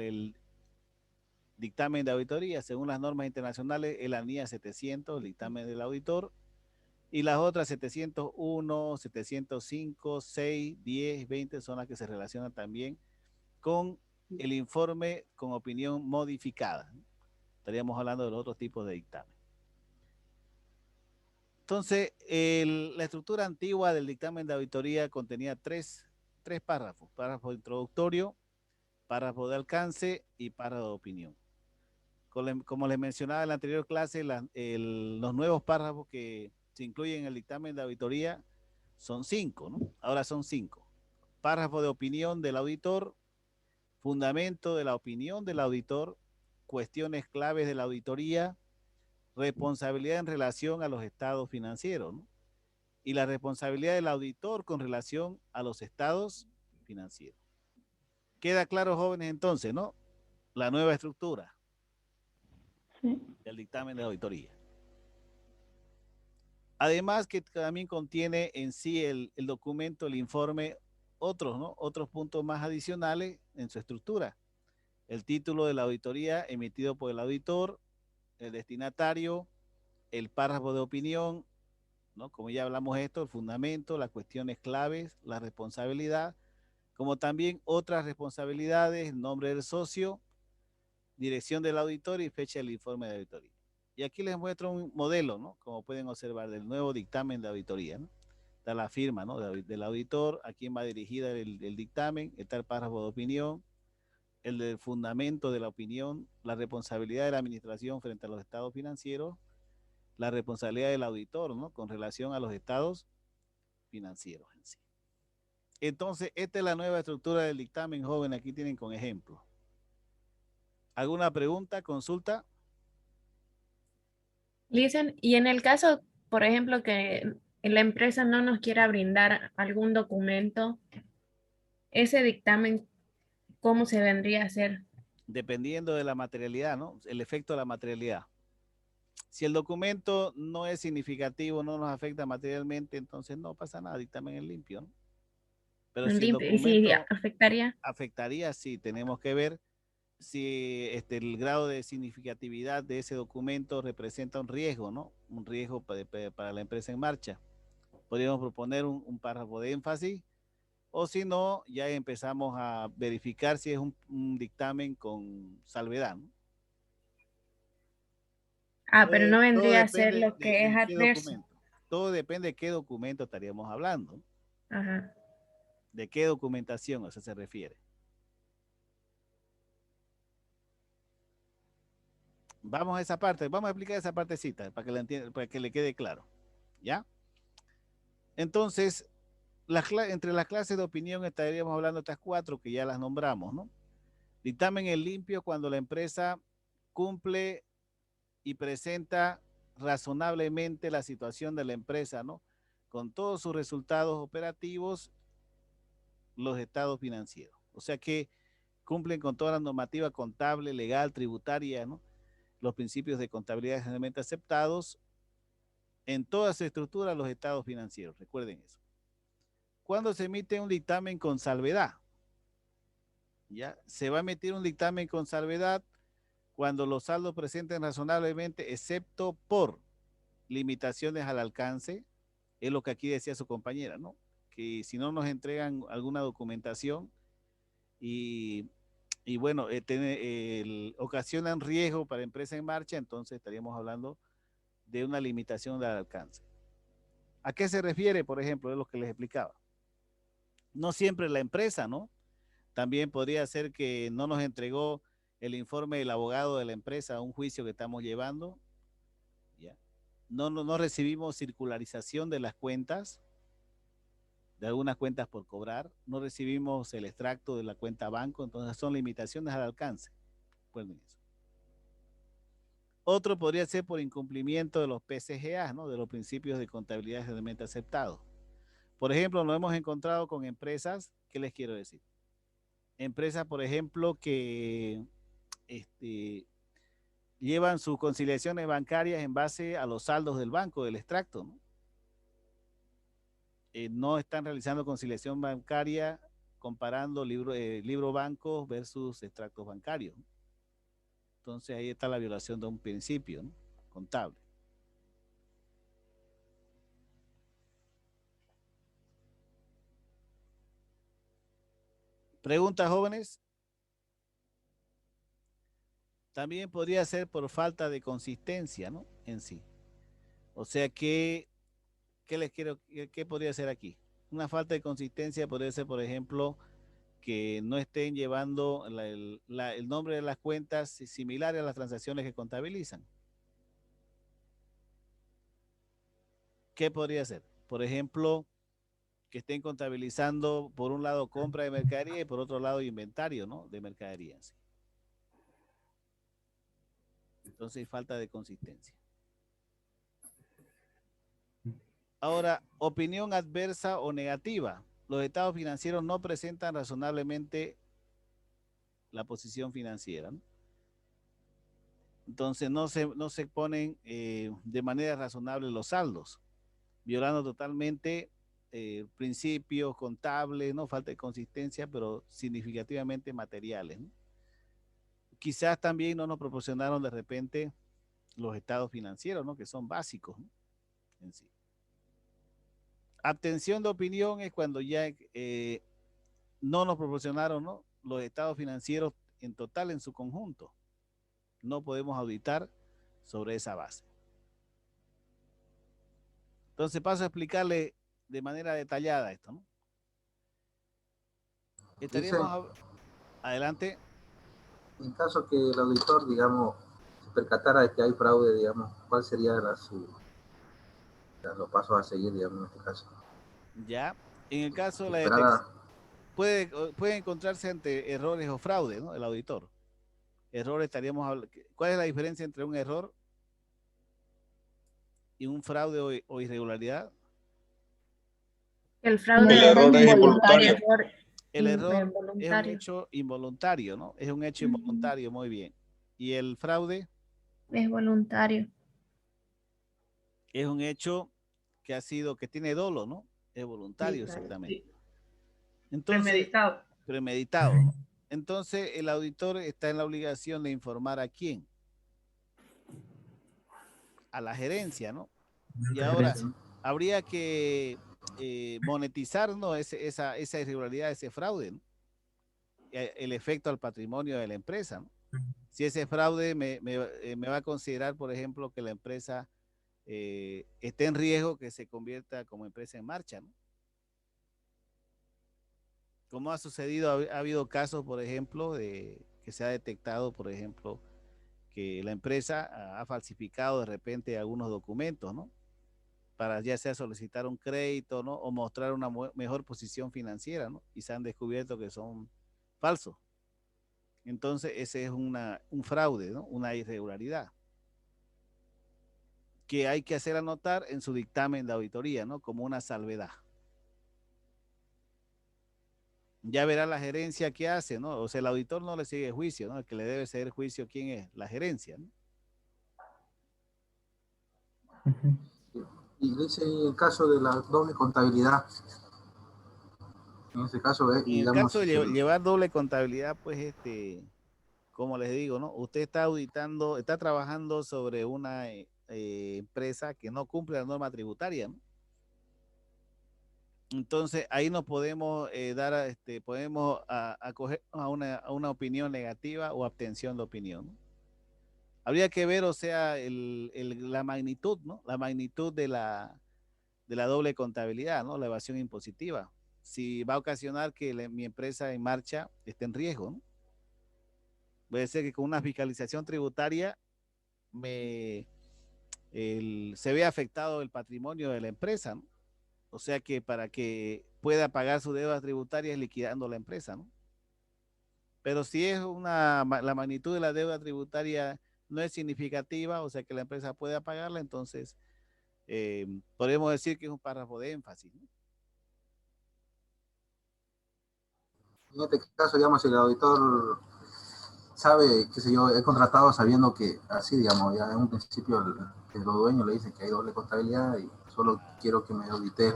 dictamen de auditoría, según las normas internacionales, el ANIA 700, el dictamen del auditor, y las otras 701, 705, 6, 10, 20 son las que se relacionan también con el informe con opinión modificada. Estaríamos hablando de los otros tipos de dictamen. Entonces, la estructura antigua del dictamen de auditoría contenía tres párrafos: párrafo introductorio, párrafo de alcance y párrafo de opinión. Como les mencionaba en la anterior clase, los nuevos párrafos que se incluyen en el dictamen de auditoría son 5, ¿no? Ahora son 5. Párrafo de opinión del auditor, fundamento de la opinión del auditor, cuestiones claves de la auditoría, responsabilidad en relación a los estados financieros, ¿no? Y la responsabilidad del auditor con relación a los estados financieros. ¿Queda claro, jóvenes, entonces, no? La nueva estructura del dictamen de auditoría. Además que también contiene en sí el documento, el informe, otros, ¿no? Otros puntos más adicionales en su estructura. El título de la auditoría emitido por el auditor, el destinatario, el párrafo de opinión, ¿no? Como ya hablamos esto, el fundamento, las cuestiones claves, la responsabilidad, como también otras responsabilidades, nombre del socio, dirección del auditor y fecha del informe de auditoría. Y aquí les muestro un modelo, ¿no? Como pueden observar, del nuevo dictamen de auditoría, ¿no? Está la firma, ¿no? Del auditor, a quién va dirigida el dictamen, está el párrafo de opinión, el del fundamento de la opinión, la responsabilidad de la administración frente a los estados financieros, la responsabilidad del auditor, ¿no? Con relación a los estados financieros en sí. Entonces, esta es la nueva estructura del dictamen, joven. Aquí tienen con ejemplo. ¿Alguna pregunta, consulta? Listen, y en el caso, por ejemplo, que la empresa no nos quiera brindar algún documento, ese dictamen, ¿cómo se vendría a hacer? Dependiendo de la materialidad, ¿no? El efecto de la materialidad. Si el documento no es significativo, no nos afecta materialmente, entonces no pasa nada, dictamen es limpio, ¿no? Pero si el ¿Y si documento afectaría? afectaría, sí, tenemos que ver si el grado de significatividad de ese documento representa un riesgo, ¿no? Un riesgo para la empresa en marcha. Podríamos proponer un párrafo de énfasis, o si no, ya empezamos a verificar si es un dictamen con salvedad, ¿no? Pero no Todo vendría a ser depende lo que es de qué adverso. documento. Todo depende de qué documento estaríamos hablando. Ajá. ¿De qué documentación o sea, se refiere? Vamos a esa parte, vamos a explicar esa partecita para que la entienda, para que le quede claro. ¿Ya? Entonces, entre las clases de opinión estaríamos hablando de estas 4 que ya las nombramos, ¿no? Dictamen es limpio cuando la empresa cumple y presenta razonablemente la situación de la empresa, ¿no? Con todos sus resultados operativos, los estados financieros. O sea que cumplen con toda la normativa contable, legal, tributaria, ¿no? Los principios de contabilidad generalmente aceptados en toda su estructura, los estados financieros. Recuerden eso. Cuando se emite un dictamen con salvedad, ¿ya? Se va a emitir un dictamen con salvedad cuando los saldos presenten razonablemente, excepto por limitaciones al alcance, es lo que aquí decía su compañera, ¿no? Que si no nos entregan alguna documentación y bueno, ocasionan riesgo para empresa en marcha, entonces estaríamos hablando de una limitación del alcance. ¿A qué se refiere, por ejemplo, de lo que les explicaba? No siempre la empresa, ¿no? También podría ser que no nos entregó el informe del abogado de la empresa a un juicio que estamos llevando. ¿Ya? No recibimos circularización de las cuentas, de algunas cuentas por cobrar. No recibimos el extracto de la cuenta banco, entonces son limitaciones al alcance. Recuerden eso. Otro podría ser por incumplimiento de los PCGA, ¿no? De los principios de contabilidad generalmente aceptados. Por ejemplo, nos hemos encontrado con empresas, ¿qué les quiero decir? Empresas, por ejemplo, que llevan sus conciliaciones bancarias en base a los saldos del banco, del extracto, ¿no? No están realizando conciliación bancaria comparando libro bancos versus extractos bancarios. Entonces ahí está la violación de un principio, ¿no? Contable. ¿Preguntas, jóvenes? También podría ser por falta de consistencia, ¿no? En sí. O sea, ¿qué podría ser aquí? Una falta de consistencia podría ser, por ejemplo, que no estén llevando el nombre de las cuentas similares a las transacciones que contabilizan. ¿Qué podría ser? Por ejemplo, que estén contabilizando por un lado compra de mercadería y por otro lado inventario, ¿no? De mercadería. ¿Sí? Entonces hay falta de consistencia. Ahora, opinión adversa o negativa. Los estados financieros no presentan razonablemente la posición financiera, ¿no? Entonces no se ponen de manera razonable los saldos, violando totalmente principios contables, ¿no? Falta de consistencia, pero significativamente materiales, ¿no? Quizás también no nos proporcionaron de repente los estados financieros, ¿no? Que son básicos, ¿no? En sí. Abstención de opinión es cuando ya no nos proporcionaron, ¿no? Los estados financieros en total, en su conjunto. No podemos auditar sobre esa base. Entonces paso a explicarle de manera detallada esto, ¿no? Estaríamos adelante. En caso que el auditor, digamos, se percatara de que hay fraude, digamos, ¿cuál sería los pasos a seguir, digamos, en este caso? Ya, en el caso de la detección, puede encontrarse ante errores o fraude, ¿no? El auditor. Error estaríamos hablando. ¿Cuál es la diferencia entre un error y un fraude o irregularidad? El fraude El error es involuntario. El error es un hecho involuntario, ¿no? Es un hecho involuntario, muy bien. ¿Y el fraude? Es voluntario. Es un hecho que tiene dolo, ¿no? Es voluntario, sí, exactamente. Sí. Entonces, premeditado, ¿no? Entonces, el auditor está en la obligación de informar a quién. A la gerencia, ¿no? Y ahora habría que monetizar, ¿no? esa irregularidad, ese fraude, ¿no? El efecto al patrimonio de la empresa, ¿no? Si ese fraude me va a considerar, por ejemplo, que la empresa esté en riesgo que se convierta como empresa en marcha, ¿no? Como ha sucedido, ha habido casos, por ejemplo, que se ha detectado, por ejemplo, que la empresa ha falsificado de repente algunos documentos, ¿no? Para ya sea solicitar un crédito, ¿no? O mostrar una mejor posición financiera, ¿no? Y se han descubierto que son falsos. Entonces, ese es un fraude, ¿no? Una irregularidad que hay que hacer anotar en su dictamen de auditoría, ¿no? Como una salvedad. Ya verá la gerencia qué hace, ¿no? O sea, el auditor no le sigue juicio, ¿no? El que le debe seguir juicio, ¿quién es? La gerencia, ¿no? Y dice en el caso de la doble contabilidad, en ese caso, digamos, en el caso de llevar doble contabilidad, pues, como les digo, ¿no? Usted está auditando, está trabajando sobre una empresa que no cumple la norma tributaria, ¿no? Entonces, ahí nos podemos podemos acoger a una opinión negativa o abstención de opinión, ¿no? Habría que ver, o sea, la magnitud, ¿no? La magnitud de la doble contabilidad, ¿no? La evasión impositiva. Si va a ocasionar que mi empresa en marcha esté en riesgo, ¿no? Puede ser que con una fiscalización tributaria se vea afectado el patrimonio de la empresa, ¿no? O sea que para que pueda pagar sus deudas tributarias liquidando la empresa, ¿no? Pero si es la magnitud de la deuda tributaria no es significativa, o sea que la empresa pueda pagarla, entonces podemos decir que es un párrafo de énfasis, ¿no? En este caso, digamos, el auditor sabe, qué sé yo, he contratado sabiendo que así, digamos, ya en un principio los dueños le dicen que hay doble contabilidad y solo quiero que me audites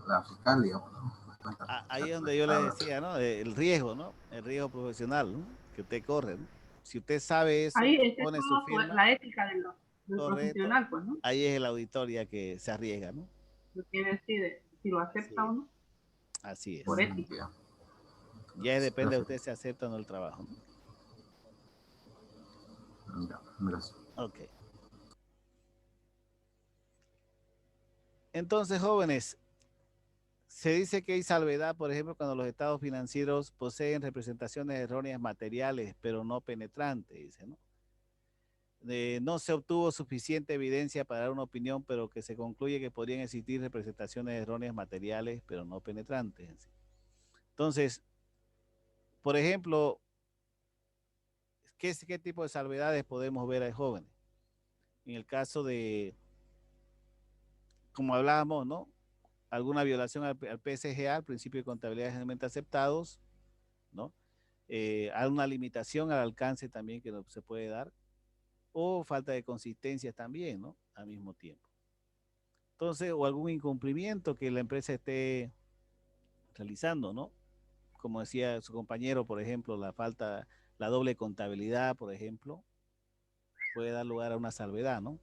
la fiscal, digamos, ¿no? Ahí es donde yo le decía, ¿no? El riesgo, ¿no? El riesgo profesional, ¿no? Que usted corre, ¿no? Si usted sabe eso, Ahí es pone su todo firma, la ética del correcto, profesional, pues, ¿no? ahí es el auditor ya que se arriesga, ¿no? Lo que decide si lo acepta Sí, o no, así es. por ética. Ya depende de Gracias. usted si acepta o no el trabajo, ¿no? Ya, gracias. Ok. Entonces, jóvenes, se dice que hay salvedad, por ejemplo, cuando los estados financieros poseen representaciones erróneas materiales, pero no penetrantes, dice, ¿no? No se obtuvo suficiente evidencia para dar una opinión, pero que se concluye que podrían existir representaciones erróneas materiales, pero no penetrantes. ¿Sí? Entonces, por ejemplo, ¿qué tipo de salvedades podemos ver a jóvenes? En el caso de, como hablábamos, ¿no? Alguna violación al PSGA, al principio de contabilidad generalmente aceptados, ¿no? Alguna limitación al alcance también que no se puede dar, o falta de consistencia también, ¿no? Al mismo tiempo. Entonces, o algún incumplimiento que la empresa esté realizando, ¿no? Como decía su compañero, por ejemplo, la doble contabilidad, por ejemplo, puede dar lugar a una salvedad, ¿no?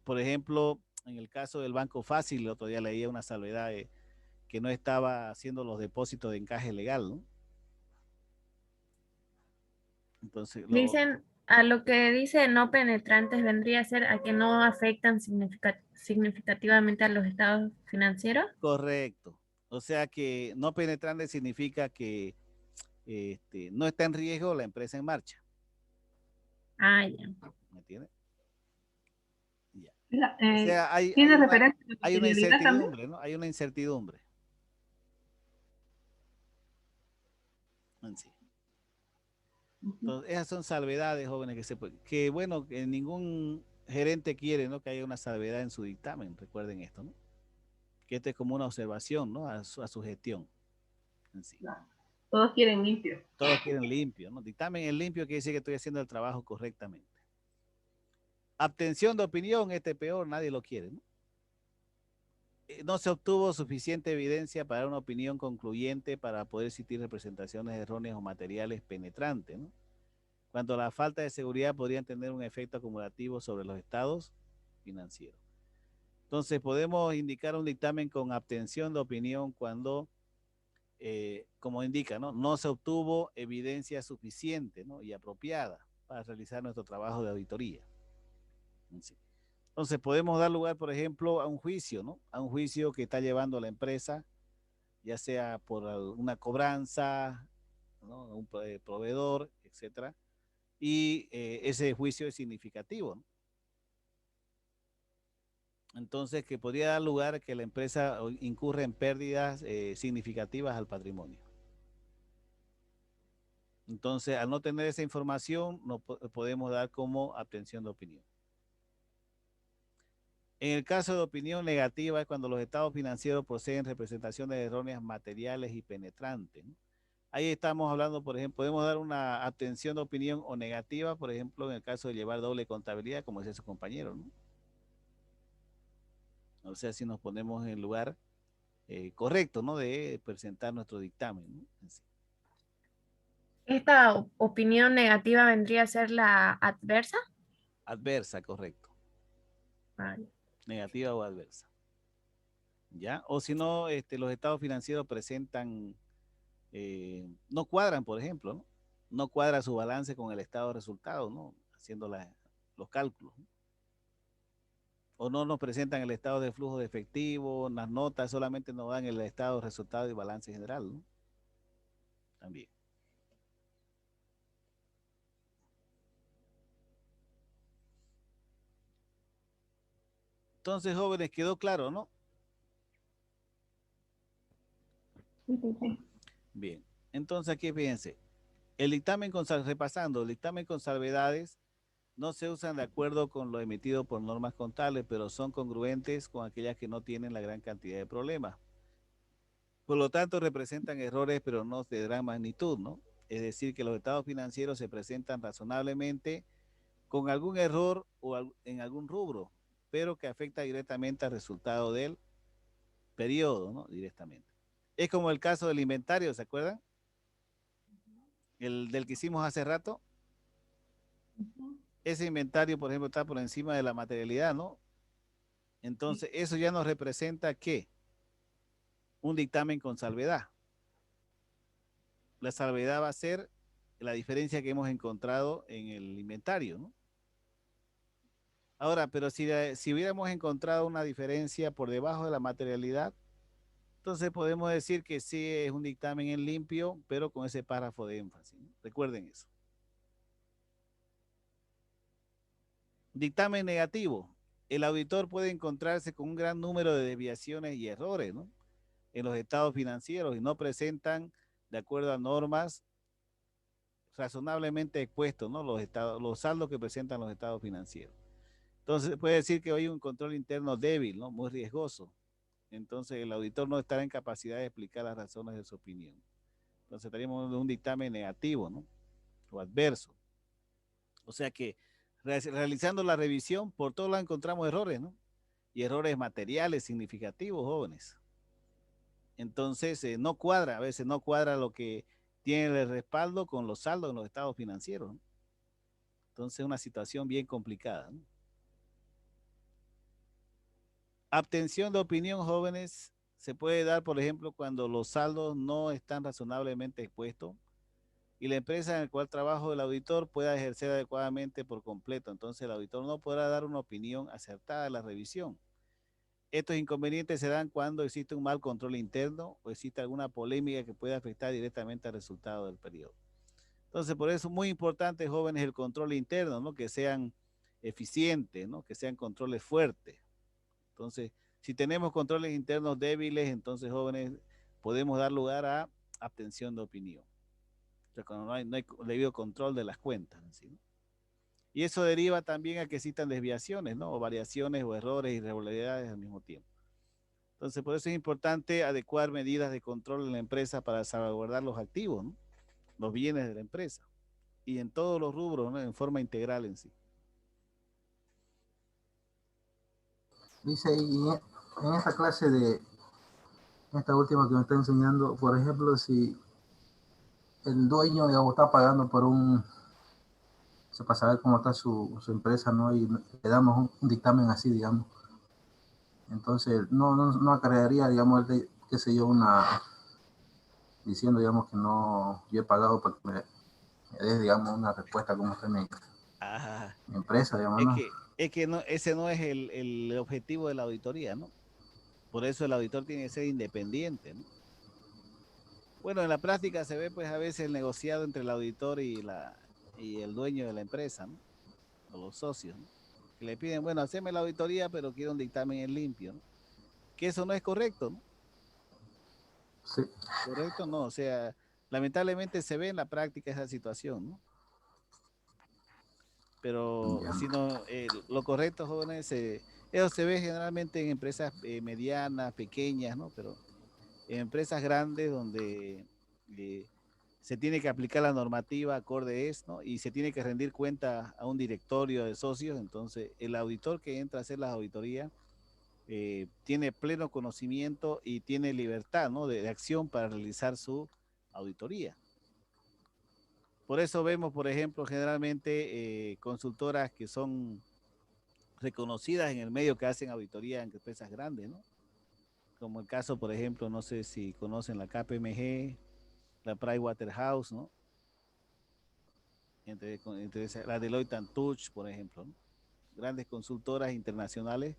Por ejemplo, en el caso del Banco Fácil, el otro día leía una salvedad que no estaba haciendo los depósitos de encaje legal, ¿no? Entonces, Dicen, a lo que dice no penetrantes vendría a ser a que no afectan significativamente a los estados financieros. correcto. O sea que no penetrante significa que no está en riesgo la empresa en marcha. Ah, ya. ¿Me entiendes? Ya. O sea, ¿tiene referencia a hay una materialidad también? incertidumbre, ¿no? Hay una incertidumbre. En sí. Entonces, esas son salvedades, jóvenes, que bueno, que ningún gerente quiere, ¿no? Que haya una salvedad en su dictamen, recuerden esto, ¿no? Que esto es como una observación, ¿no? A su gestión en sí. Claro. Todos quieren limpio. Todos quieren limpio, ¿no? Dictamen en limpio quiere decir que estoy haciendo el trabajo correctamente. Abstención de opinión, peor, nadie lo quiere, ¿no? No se obtuvo suficiente evidencia para dar una opinión concluyente para poder existir representaciones erróneas o materiales penetrantes, ¿no? Cuando la falta de seguridad podrían tener un efecto acumulativo sobre los estados financieros. Entonces, podemos indicar un dictamen con abstención de opinión cuando, como indica, ¿no? No se obtuvo evidencia suficiente, ¿no? Y apropiada para realizar nuestro trabajo de auditoría. Sí. Entonces, podemos dar lugar, por ejemplo, a un juicio, ¿no? A un juicio que está llevando la empresa, ya sea por una cobranza, ¿no? Un proveedor, etcétera. Y ese juicio es significativo, ¿no? Entonces, que podría dar lugar a que la empresa incurra en pérdidas significativas al patrimonio. Entonces, al no tener esa información, no podemos dar como abstención de opinión. En el caso de opinión negativa es cuando los estados financieros poseen representaciones erróneas materiales y penetrantes, ¿no? Ahí estamos hablando, por ejemplo, podemos dar una abstención de opinión o negativa, por ejemplo, en el caso de llevar doble contabilidad, como decía su compañero, ¿no? O sea, si nos ponemos en el lugar correcto, ¿no? De presentar nuestro dictamen, ¿no? Sí. ¿Esta opinión negativa vendría a ser la adversa? Adversa, correcto. Vale. Negativa o adversa. ¿Ya? O si no, los estados financieros presentan, no cuadran, por ejemplo, ¿no? No cuadra su balance con el estado de resultados, ¿no? Haciendo los cálculos, ¿no? O no nos presentan el estado de flujo de efectivo, las notas solamente nos dan el estado de resultado y balance general, ¿no? También. Entonces, jóvenes, quedó claro, ¿no? Sí. Bien. Entonces, aquí fíjense. El dictamen repasando, el dictamen con salvedades no se usan de acuerdo con lo emitido por normas contables, pero son congruentes con aquellas que no tienen la gran cantidad de problemas. Por lo tanto, representan errores, pero no de gran magnitud, ¿no? Es decir, que los estados financieros se presentan razonablemente con algún error o en algún rubro, pero que afecta directamente al resultado del periodo, ¿no? Directamente. Es como el caso del inventario, ¿se acuerdan? el del que hicimos hace rato, ese inventario, por ejemplo, está por encima de la materialidad, ¿no? Entonces, eso ya nos representa ¿qué? Un dictamen con salvedad. La salvedad va a ser la diferencia que hemos encontrado en el inventario, ¿no? Ahora, pero si hubiéramos encontrado una diferencia por debajo de la materialidad, entonces podemos decir que sí es un dictamen en limpio, pero con ese párrafo de énfasis, ¿no? Recuerden eso. Dictamen negativo. El auditor puede encontrarse con un gran número de desviaciones y errores, ¿no? En los estados financieros y no presentan, de acuerdo a normas razonablemente expuestos, ¿no? Los saldos que presentan los estados financieros. Entonces puede decir que hay un control interno débil, ¿no? Muy riesgoso. Entonces el auditor no estará en capacidad de explicar las razones de su opinión. Entonces estaríamos en un dictamen negativo, ¿no? O adverso. O sea que realizando la revisión, por todo lado encontramos errores, ¿no? Y errores materiales significativos, jóvenes. Entonces no cuadra, a veces no cuadra lo que tiene el respaldo con los saldos en los estados financieros, ¿no? Entonces es una situación bien complicada, ¿no? Abstención de opinión, jóvenes, se puede dar, por ejemplo, cuando los saldos no están razonablemente expuestos y la empresa en la cual trabaja el auditor pueda ejercer adecuadamente por completo. Entonces el auditor no podrá dar una opinión acertada de la revisión. Estos inconvenientes se dan cuando existe un mal control interno o existe alguna polémica que pueda afectar directamente al resultado del periodo. Entonces, por eso es muy importante, jóvenes, el control interno, ¿no? Que sean eficientes, ¿no? Que sean controles fuertes. Entonces, si tenemos controles internos débiles, entonces, jóvenes, podemos dar lugar a abstención de opinión. O sea, cuando no hay debido control de las cuentas, ¿sí? ¿No? Y eso deriva también a que existan desviaciones, ¿no? O variaciones o errores, irregularidades al mismo tiempo. Entonces, por eso es importante adecuar medidas de control en la empresa para salvaguardar los activos, ¿no? Los bienes de la empresa. Y en todos los rubros, ¿no? En forma integral en sí. Dice, y en esta clase esta última que me está enseñando, por ejemplo, si el dueño, digamos, está pagando por para saber cómo está su empresa, ¿no? Y le damos un dictamen así, digamos. Entonces, no acarrearía, digamos, qué sé yo, diciendo, digamos, que no, yo he pagado para que me des, digamos, una respuesta como está mi empresa, digamos, ¿no? Es que no, ese no es el objetivo de la auditoría, ¿no? Por eso el auditor tiene que ser independiente, ¿no? Bueno, en la práctica se ve pues a veces el negociado entre el auditor y el dueño de la empresa, ¿no? O los socios, ¿no? Que le piden, bueno, haceme la auditoría, pero quiero un dictamen en limpio, ¿no? Que eso no es correcto, ¿no? Sí. Correcto, no, o sea, lamentablemente se ve en la práctica esa situación, ¿no? Pero si no, lo correcto, jóvenes, eso se ve generalmente en empresas medianas, pequeñas, ¿no? Pero en empresas grandes donde se tiene que aplicar la normativa acorde a esto, ¿no? Y se tiene que rendir cuenta a un directorio de socios, entonces el auditor que entra a hacer las auditorías tiene pleno conocimiento y tiene libertad, ¿no? de acción para realizar su auditoría. Por eso vemos, por ejemplo, generalmente consultoras que son reconocidas en el medio que hacen auditoría en empresas grandes, ¿no? Como el caso, por ejemplo, no sé si conocen la KPMG, la Pricewaterhouse, ¿no? Entre la Deloitte & Touche, por ejemplo, ¿no? Grandes consultoras internacionales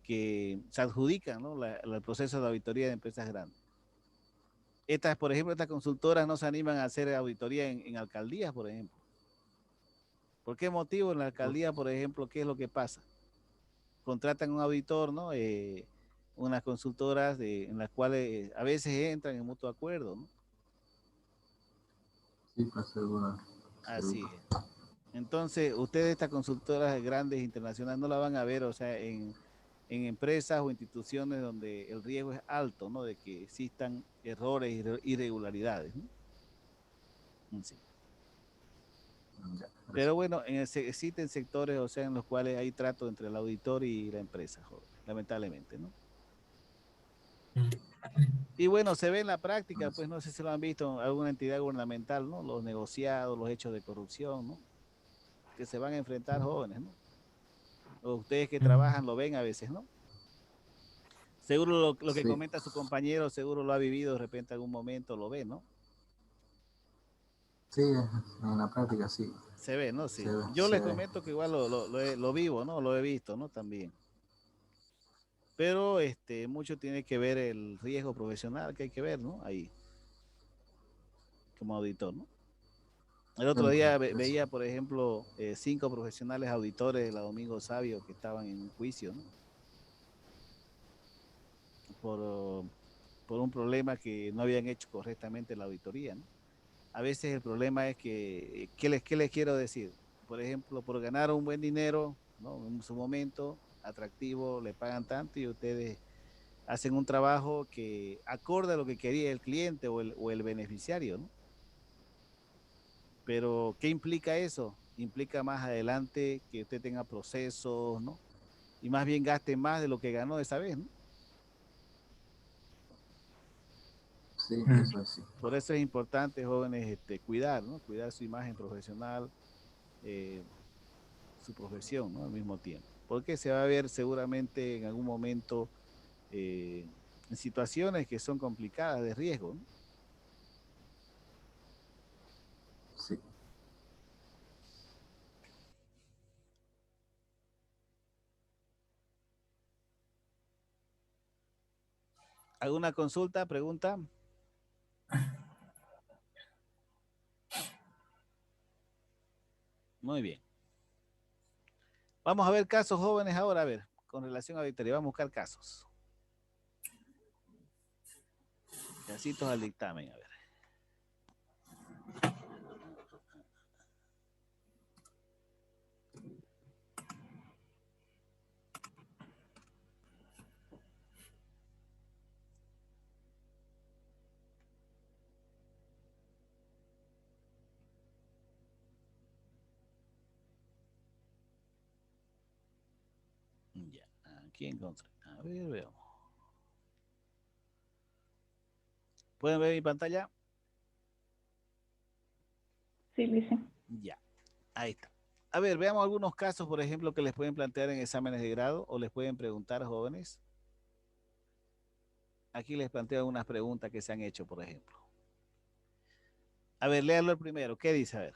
que se adjudican, ¿no? el proceso de auditoría de empresas grandes. Por ejemplo, estas consultoras no se animan a hacer auditoría en alcaldías, por ejemplo. ¿Por qué motivo? En la alcaldía, por ejemplo, ¿qué es lo que pasa? Contratan un auditor, ¿no? Unas consultoras en las cuales a veces entran en mutuo acuerdo, ¿no? Sí, para seguro. Así es. Entonces, ustedes, estas consultoras grandes internacionales, no la van a ver, o sea, en empresas o instituciones donde el riesgo es alto, ¿no? De que existan errores, irregularidades, ¿no? Sí. Pero bueno, existen sectores, o sea, en los cuales hay trato entre el auditor y la empresa, lamentablemente, ¿no? Y bueno, se ve en la práctica, pues no sé si lo han visto en alguna entidad gubernamental, ¿no? Los negociados, los hechos de corrupción, ¿no? Que se van a enfrentar jóvenes, ¿no? O ustedes que trabajan lo ven a veces, ¿no? Seguro lo que Sí. comenta su compañero, seguro lo ha vivido de repente algún momento, lo ve, ¿no? Sí, en la práctica sí. Se ve, ¿no? Sí. Se ve, Yo se les ve. comento que igual lo vivo, ¿no? Lo he visto, ¿no? También. Pero mucho tiene que ver el riesgo profesional que hay que ver, ¿no? Ahí, como auditor, ¿no? El otro día veía, por ejemplo, 5 profesionales auditores de la Domingo Sabio que estaban en un juicio, ¿no? Por un problema que no habían hecho correctamente la auditoría, ¿no? A veces el problema es que, ¿qué les quiero decir? Por ejemplo, por ganar un buen dinero, ¿no? En su momento atractivo, le pagan tanto y ustedes hacen un trabajo que acorde a lo que quería el cliente o el beneficiario, ¿no? Pero, ¿qué implica eso? Implica más adelante que usted tenga procesos, ¿no? Y más bien gaste más de lo que ganó esa vez, ¿no? Sí, eso es sí. Por eso es importante, jóvenes, cuidar, ¿no? Cuidar su imagen profesional, su profesión, ¿no? Al mismo tiempo. Porque se va a ver seguramente en algún momento en situaciones que son complicadas de riesgo, ¿no? Sí. ¿Alguna consulta, pregunta? Muy bien. Vamos a ver casos jóvenes ahora, a ver, con relación a auditoría. Vamos a buscar casos. Casitos al dictamen, a ver. Ya, aquí encontré. A ver, veamos. ¿Pueden ver mi pantalla? Sí, dice. Ya, ahí está. A ver, veamos algunos casos, por ejemplo, que les pueden plantear en exámenes de grado o les pueden preguntar, jóvenes. Aquí les planteo algunas preguntas que se han hecho, por ejemplo. A ver, léalo el primero. ¿Qué dice? A ver.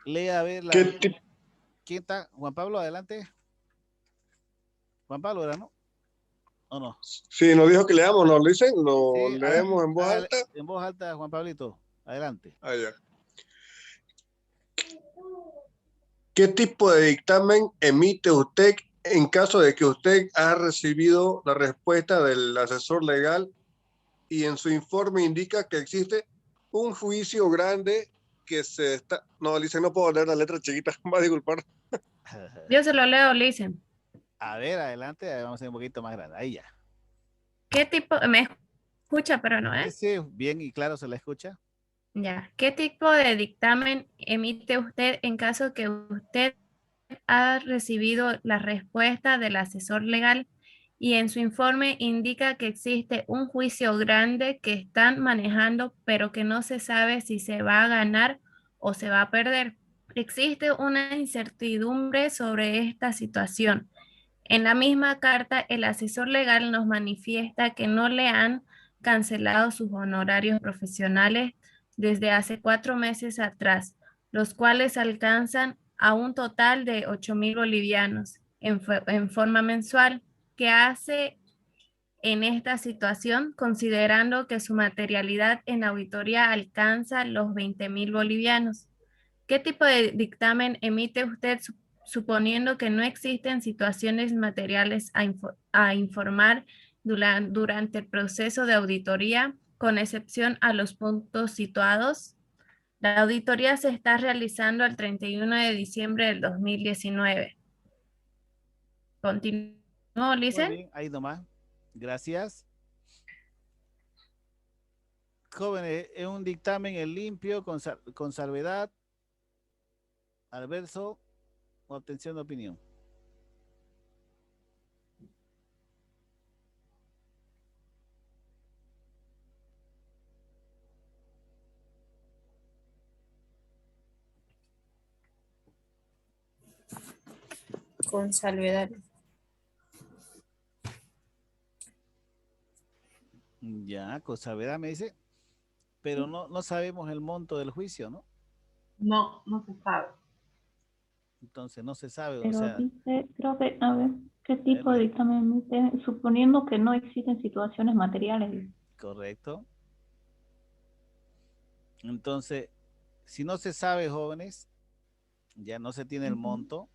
Lea a ver la... ¿Quién está? Juan Pablo, adelante. Juan Pablo, ¿era, no? ¿O no? Sí, nos dijo que leamos, ¿nos lo dicen? ¿Lo Sí, leemos en voz alta? En voz alta, Juan Pablito. Adelante. Ah, ya. ¿Qué tipo de dictamen emite usted en caso de que usted ha recibido la respuesta del asesor legal y en su informe indica que existe un juicio grande que se está... No, Alicia, no puedo leer la letra chiquita, me va a disculpar. Yo se lo leo, Listen. A ver, adelante, vamos a hacer un poquito más grande. Ahí ya. ¿Qué tipo, me escucha, pero no, Sí, sí, bien y claro se la escucha. Ya. ¿Qué tipo de dictamen emite usted en caso que usted ha recibido la respuesta del asesor legal y en su informe indica que existe un juicio grande que están manejando, pero que no se sabe si se va a ganar o se va a perder? Existe una incertidumbre sobre esta situación. En la misma carta, el asesor legal nos manifiesta que no le han cancelado sus honorarios profesionales desde hace 4 meses atrás, los cuales alcanzan a un total de 8.000 bolivianos en forma mensual. ¿Qué hace en esta situación, considerando que su materialidad en auditoría alcanza los 20.000 bolivianos? ¿Qué tipo de dictamen emite usted suponiendo que no existen situaciones materiales a informar durante el proceso de auditoría, con excepción a los puntos situados? La auditoría se está realizando el 31 de diciembre del 2019. Continúo, Muy Lice. bien, ahí nomás. Gracias. Jóvenes, es un dictamen limpio, con salvedad, adverso o obtención de opinión. Con salvedad. Ya, con salvedad me dice, pero no sabemos el monto del juicio, ¿no? No, no se sabe. Entonces no se sabe, o Pero sea, dice, creo que, a ver, ¿qué tipo de lea. dictamen emite? Suponiendo que no existen situaciones materiales. Dice. Correcto. Entonces, si no se sabe, jóvenes, ya no se tiene el monto,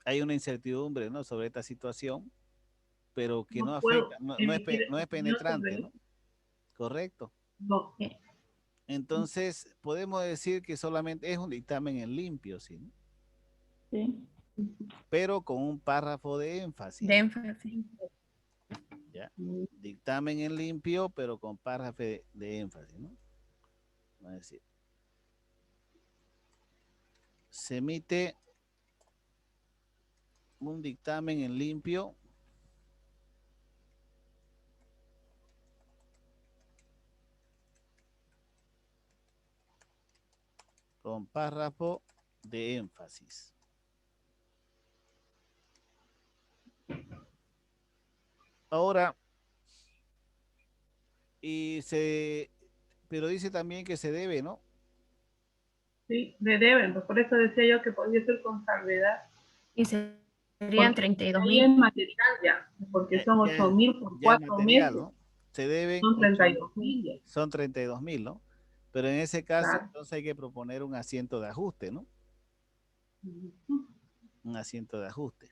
hay una incertidumbre, ¿no?, sobre esta situación, pero que no No puedo afecta, no es emitir no es opinión penetrante, sobre ¿no? eso. Correcto. No. Entonces, podemos decir que solamente es un dictamen en limpio, ¿sí? Sí. Pero con un párrafo de énfasis. De énfasis. ¿Ya? Dictamen en limpio, pero con párrafo de énfasis, ¿no? Vamos a decir, se emite un dictamen en limpio con párrafo de énfasis. Ahora, pero dice también que se debe, ¿no? Sí, le deben, pues por eso decía yo que podría ser con salvedad. Y serían Porque 32.000. ahí es material ya, porque son 8.000 por Ya es 4 material, meses. ¿no? Se deben Son 32.000 ya. son 32.000, ¿no? Pero en ese caso, Claro. entonces hay que proponer un asiento de ajuste, ¿no? Un asiento de ajuste.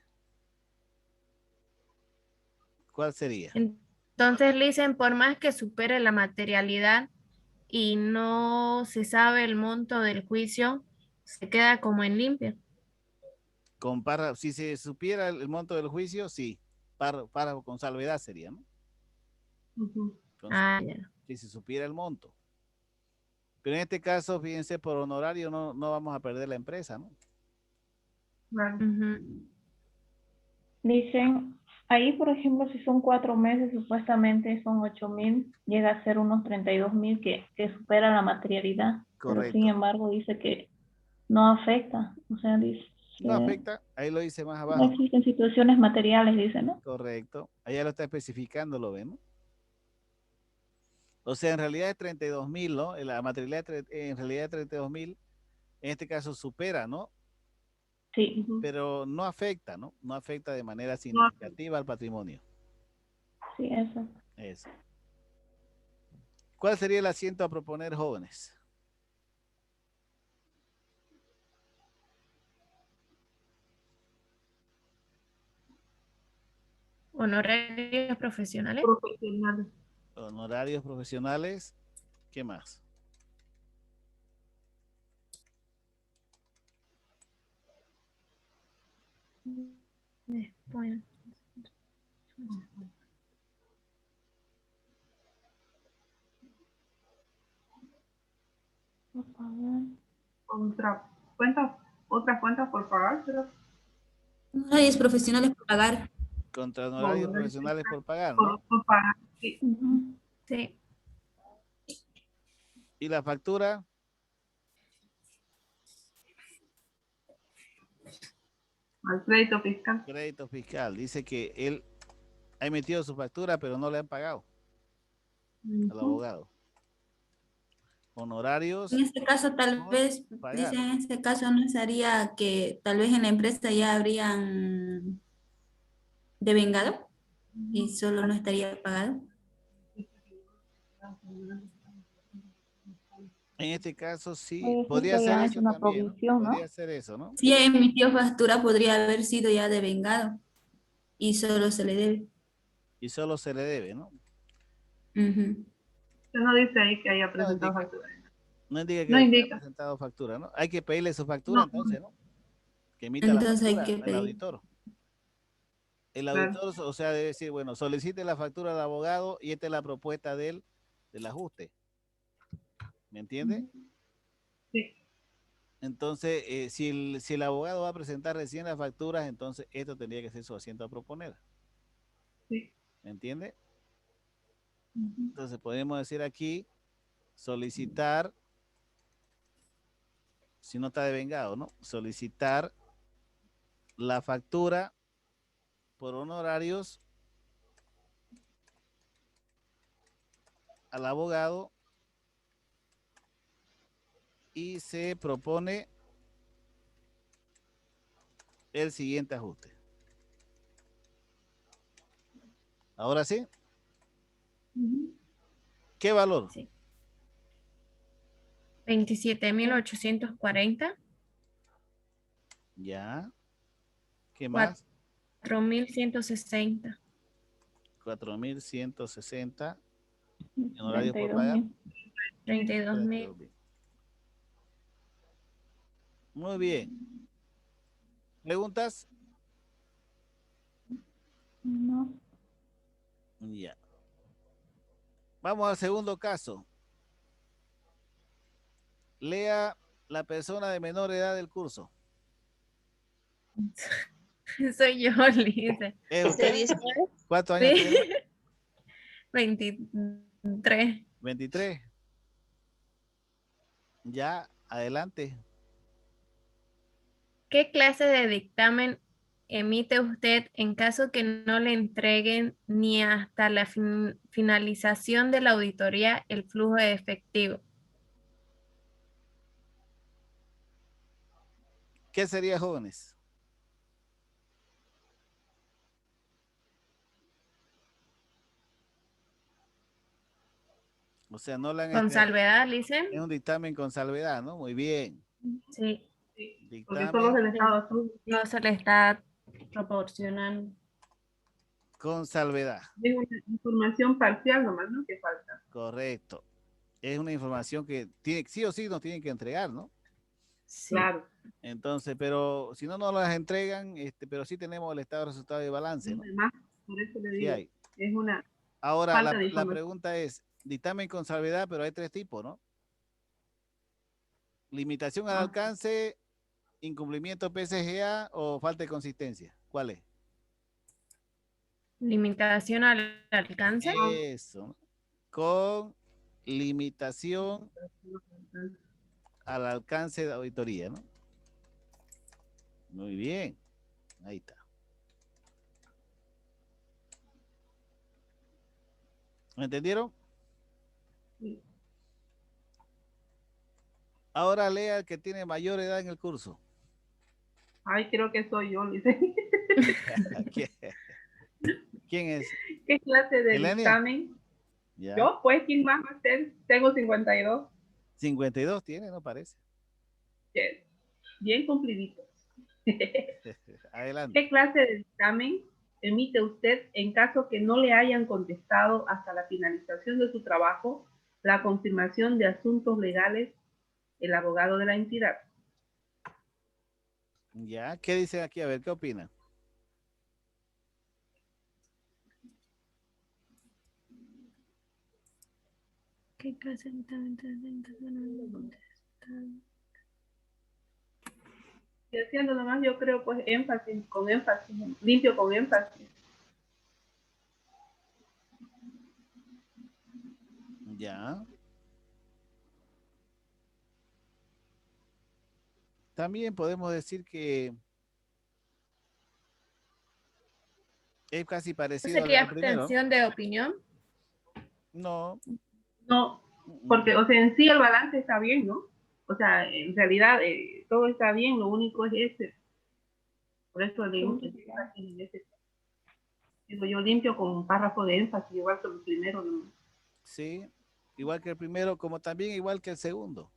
¿Cuál sería? Entonces le dicen, por más que supere la materialidad y no se sabe el monto del juicio, se queda como en limpio. Con párrafo, si se supiera el monto del juicio, sí. Párrafo con salvedad sería, ¿no? Ah, ya. Si se supiera el monto. Pero en este caso, fíjense, por honorario no vamos a perder la empresa, ¿no? Dicen, ahí por ejemplo, si son 4 meses, supuestamente son 8.000, llega a ser unos 32.000 que supera la materialidad. Pero sin Correcto. embargo dice que no afecta. O sea, dice, No afecta, ahí lo dice más no abajo. existen situaciones materiales, dice, ¿no? Correcto. Allá lo está especificando, ¿lo ven? ¿No? O sea, en realidad es 32.000, ¿no? La materialidad en realidad es 32.000. En este caso supera, ¿no? Sí. Pero no afecta, ¿no? No afecta de manera significativa al patrimonio. Sí, eso. Eso. ¿Cuál sería el asiento a proponer, jóvenes? Honorarios profesionales. Honorarios profesionales. ¿Qué más? Después. Otras cuentas por pagar, pero Honorarios profesionales por pagar. Contra honorarios profesionales por pagar, por, ¿no? por pagar. Sí. Sí. ¿Y la factura? Al crédito fiscal. Crédito fiscal. Dice que él ha emitido su factura, pero no le han pagado al abogado. Honorarios. En este caso, tal vez, pagar. dice, en este caso no sería que tal vez en la empresa ya habrían devengado y solo no estaría pagado. En este caso sí, Puede ser podría que ser hayan eso hecho una también, ¿no? provisión, ¿no? Podría ser eso, ¿no? Si emitió factura, podría haber sido ya devengado y solo se le debe. Y solo se le debe, ¿no? Usted no dice ahí que haya presentado factura. No indica que No haya indica. presentado factura, ¿no? Hay que pedirle su factura entonces, ¿no? Que emita Entonces la hay factura que al pedir. auditor. El Claro. auditor, o sea, debe decir, bueno, solicite la factura al abogado y esta es la propuesta de él del ajuste. ¿Me entiende? Sí. Entonces, si el abogado va a presentar recién las facturas, entonces esto tendría que ser su asiento a proponer. Sí. ¿Me entiende? Entonces podemos decir aquí, solicitar, si no está devengado, ¿no? Solicitar la factura por honorarios al abogado y se propone el siguiente ajuste. Ahora sí. ¿Qué valor? Sí. 27.840. Ya. ¿Qué más? 4.160. 4.160. Honorarios por pagar. 32.000. Muy bien. ¿Preguntas? No. Ya. Vamos al segundo caso. Lea la persona de menor edad del curso. Soy yo, Lisa. ¿Es usted? ¿Cuántos años Sí. tiene? 23. 23. Ya, adelante. ¿Qué clase de dictamen emite usted en caso que no le entreguen ni hasta la finalización de la auditoría el flujo de efectivo? ¿Qué sería, jóvenes? O sea, no le han Con salvedad, dicen. Es un dictamen con salvedad, ¿no? Muy bien. Sí. Porque solo Dictamen se le está No se le está proporcionando. con salvedad. es una información parcial nomás, ¿no? Que falta. Correcto. Es una información que tiene, sí o sí nos tienen que entregar, ¿no? Sí. Claro. Entonces, pero si no nos las entregan, pero sí tenemos el estado de resultado de balance, ¿no? Además, por eso le Sí digo, hay. es una Ahora, falta de la información. pregunta es, dictamen con salvedad, pero hay tres tipos, ¿no? Limitación al alcance, incumplimiento PCGA o falta de consistencia. ¿Cuál es? Limitación al alcance. Eso. Con limitación al alcance de auditoría, ¿no? Muy bien. Ahí está. ¿Me entendieron? Sí. Ahora lea el que tiene mayor edad en el curso. Ay, creo que soy yo, dice. ¿Quién es? ¿Qué clase de ¿Elenia? dictamen? Ya. Yo, pues, ¿quién más va a ser? Tengo 52. 52 tiene, ¿no parece? Yes. Bien cumpliditos. Adelante. ¿Qué clase de dictamen emite usted en caso que no le hayan contestado hasta la finalización de su trabajo la confirmación de asuntos legales el abogado de la entidad? Ya, ¿qué dicen aquí? A ver, ¿qué opinan? ¿Qué clase de dictamen? Y haciendo nomás, yo creo, pues, con énfasis, limpio con énfasis. Ya. También podemos decir que es casi parecido ¿Sería al primero. abstención de opinión? No. No, porque, o sea, en sí el balance está bien, ¿no? O sea, en realidad todo está bien, lo único es ese. Por eso digo, yo limpio con un párrafo de énfasis, igual que el primero, ¿no? Sí, igual que el primero, como también igual que el segundo.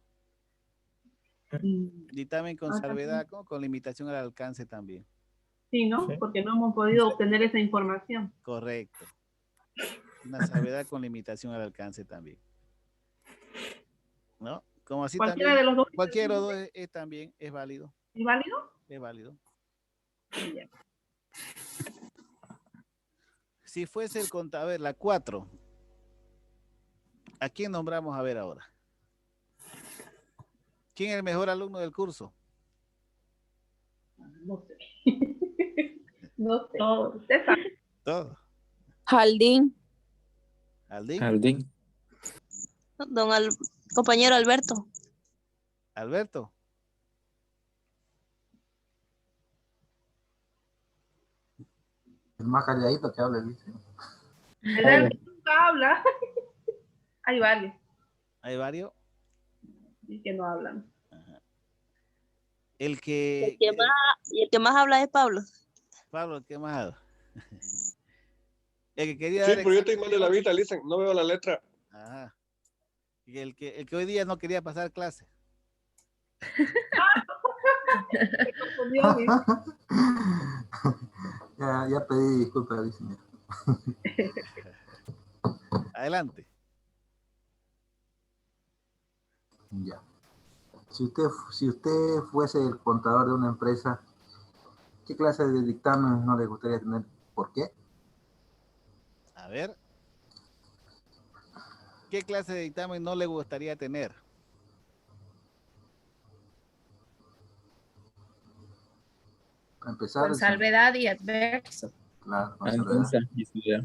Dictamen con salvedad, con limitación al alcance también. Sí, ¿no? Porque no hemos podido obtener esa información. Correcto. Una salvedad con limitación al alcance también. ¿No? Como así Cualquiera también. de los dos. Cualquiera de los dos también es válido. ¿Es válido? Es válido. Ya. Si fuese el contador, a ver, la 4. ¿A quién nombramos a ver ahora? ¿Quién es el mejor alumno del curso? No sé. No sé. Todos. Usted sabe. Todo. Jaldín, ¿Aldín? Jardín. compañero Alberto. ¿Alberto? El más calladito que habla, dice. El que nunca habla. Hay varios ¿Hay varios? y que no hablan. El que... Y el que más habla es Pablo. Pablo, ¿qué más habla? El que quería Sí, dar pero yo estoy examen mal de la hoy. vista, listen, no veo la letra. Ajá. Y el que hoy día no quería pasar clase. Se confundió, dice. Ya pedí disculpas, dice. Adelante. Ya. Si usted fuese el contador de una empresa, ¿qué clase de dictamen no le gustaría tener? ¿Por qué? A ver. ¿Qué clase de dictamen no le gustaría tener? Para empezar, Con salvedad y adverso. claro, con Andanza y ciudad.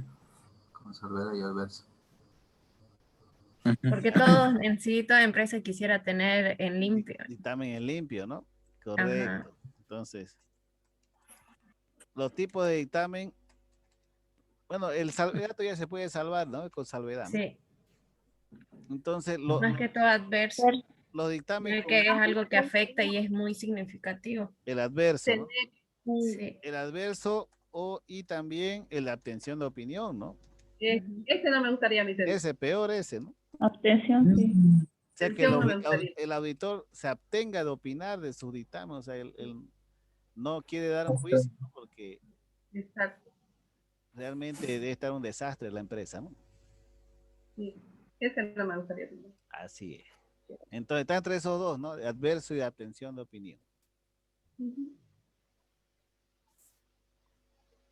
salvedad y adverso. Porque todos en sí, toda empresa quisiera tener en limpio. Dictamen en limpio, ¿no? Correcto. Ajá. Entonces, los tipos de dictamen, bueno, el salvedato ya se puede salvar, ¿no? Con salvedad, ¿no? Sí. Entonces, Más que todo adverso. los dictámenes Que es algo que afecta y es muy significativo. el adverso, ¿no? Sí. El adverso y también el de abstención de opinión, ¿no? Ese no me gustaría a mí. Ese peor ese, ¿no? Abstención, sí. O sea, que Abstención no me gustaría. el auditor se abstenga de opinar de su dictamen, o sea, él no quiere dar un juicio, ¿no? Porque Exacto. realmente debe estar un desastre la empresa, ¿no? Sí. Ese no me gustaría. Así es. Entonces está entre esos dos, ¿no? De adverso y de abstención de opinión.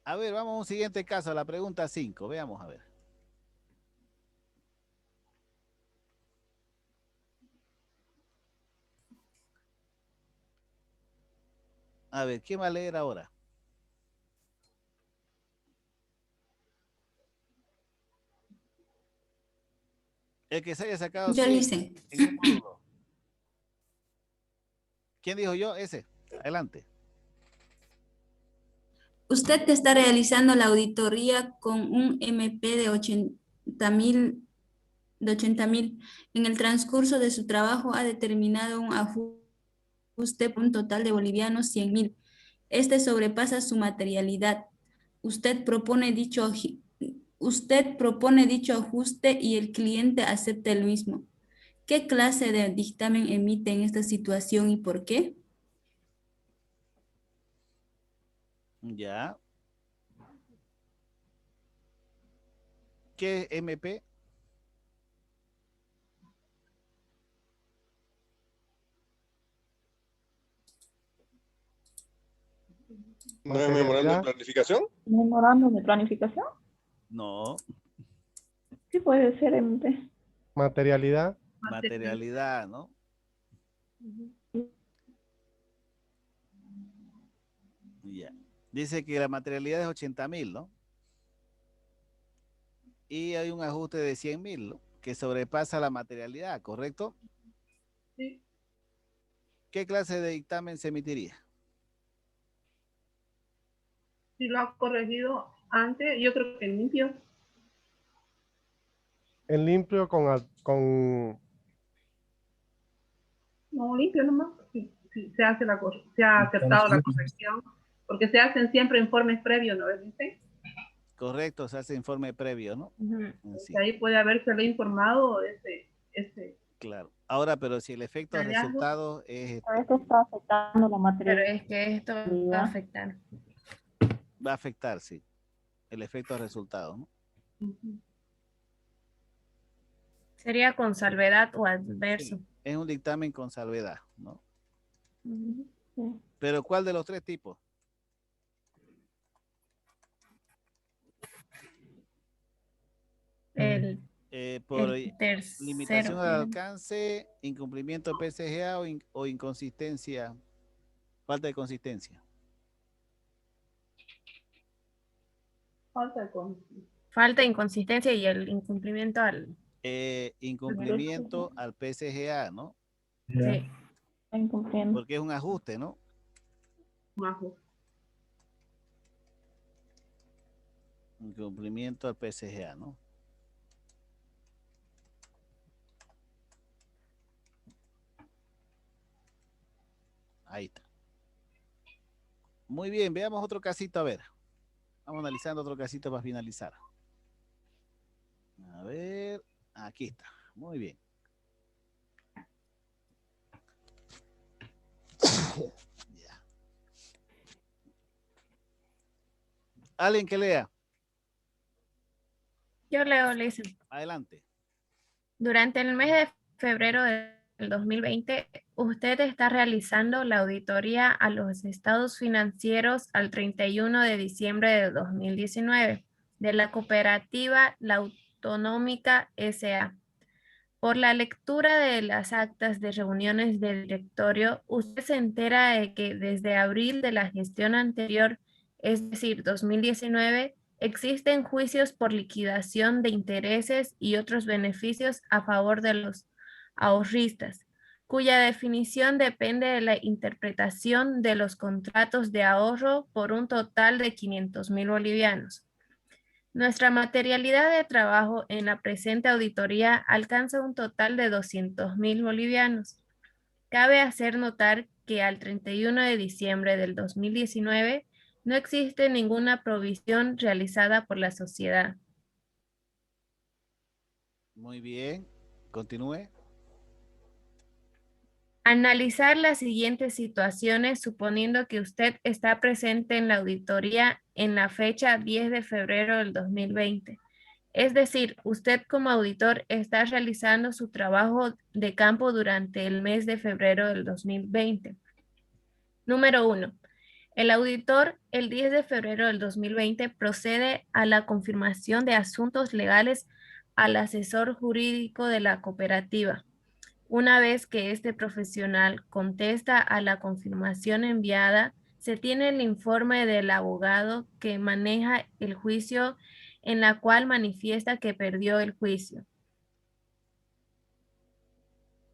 A ver, vamos a un siguiente caso, a la pregunta 5. Veamos a ver. A ver, ¿quién va a leer ahora? El que se haya sacado Yo 100 lo hice. en un módulo. ¿Quién dijo yo? Ese. Adelante. Usted está realizando la auditoría con un MP de 80,000. En el transcurso de su trabajo ha determinado un ajuste por un total de bolivianos 100,000. Este sobrepasa su materialidad. Usted propone dicho ajuste y el cliente acepta el mismo. ¿Qué clase de dictamen emite en esta situación y por qué? Ya. ¿Qué es MP? ¿No es memorando de planificación? Memorándum de planificación. No. Sí puede ser MP. Materialidad. Materialidad, ¿no? Ya. Dice que la materialidad es 80,000, ¿no? Y hay un ajuste de 100,000, ¿no? Que sobrepasa la materialidad, ¿correcto? Sí. ¿Qué clase de dictamen se emitiría? Si lo ha corregido antes, yo creo que en limpio. En limpio con No, limpio nomás. Sí, se hace se ha aceptado la corrección. Porque se hacen siempre informes previos, ¿no ves? ¿Viste? Correcto, se hace informe previo, ¿no? Sí, Ahí puede habérselo informado claro. Ahora, pero si el efecto de hallazgo. resultado es, A veces está afectando la materia. Pero es que esto va a afectar. va a afectar, sí, el efecto de resultado, ¿no? Sería con salvedad o adverso. Sí, es un dictamen con salvedad, ¿no? Sí. Pero ¿cuál de los tres tipos? Por El tercero. limitación al alcance, incumplimiento del PSGA o inconsistencia, falta de consistencia. Falta de inconsistencia y el incumplimiento al... Incumplimiento al PSGA, ¿no? Sí. Incumpliendo. Porque es un ajuste, ¿no? Un ajuste. Incumplimiento al PSGA, ¿no? Ahí está. Muy bien, veamos otro casito, a ver. Vamos analizando otro casito para finalizar. A ver, aquí está. Muy bien. Ya. Alguien que lea. Yo leo, Lisa. Adelante. Durante el mes de febrero del 2020, usted está realizando la auditoría a los estados financieros al 31 de diciembre de 2019 de la cooperativa La Autonómica S.A. Por la lectura de las actas de reuniones del directorio, usted se entera de que desde abril de la gestión anterior, es decir, 2019, existen juicios por liquidación de intereses y otros beneficios a favor de los ahorristas, cuya definición depende de la interpretación de los contratos de ahorro por un total de 500.000 bolivianos. Nuestra materialidad de trabajo en la presente auditoría alcanza un total de 200.000 bolivianos. Cabe hacer notar que al 31 de diciembre del 2019 no existe ninguna provisión realizada por la sociedad. Muy bien. Continúe. Analizar las siguientes situaciones suponiendo que usted está presente en la auditoría en la fecha 10 de febrero del 2020. Es decir, usted como auditor está realizando su trabajo de campo durante el mes de febrero del 2020. Número 1. El auditor, el 10 de febrero del 2020, procede a la confirmación de asuntos legales al asesor jurídico de la cooperativa. Una vez que este profesional contesta a la confirmación enviada, se tiene el informe del abogado que maneja el juicio en la cual manifiesta que perdió el juicio.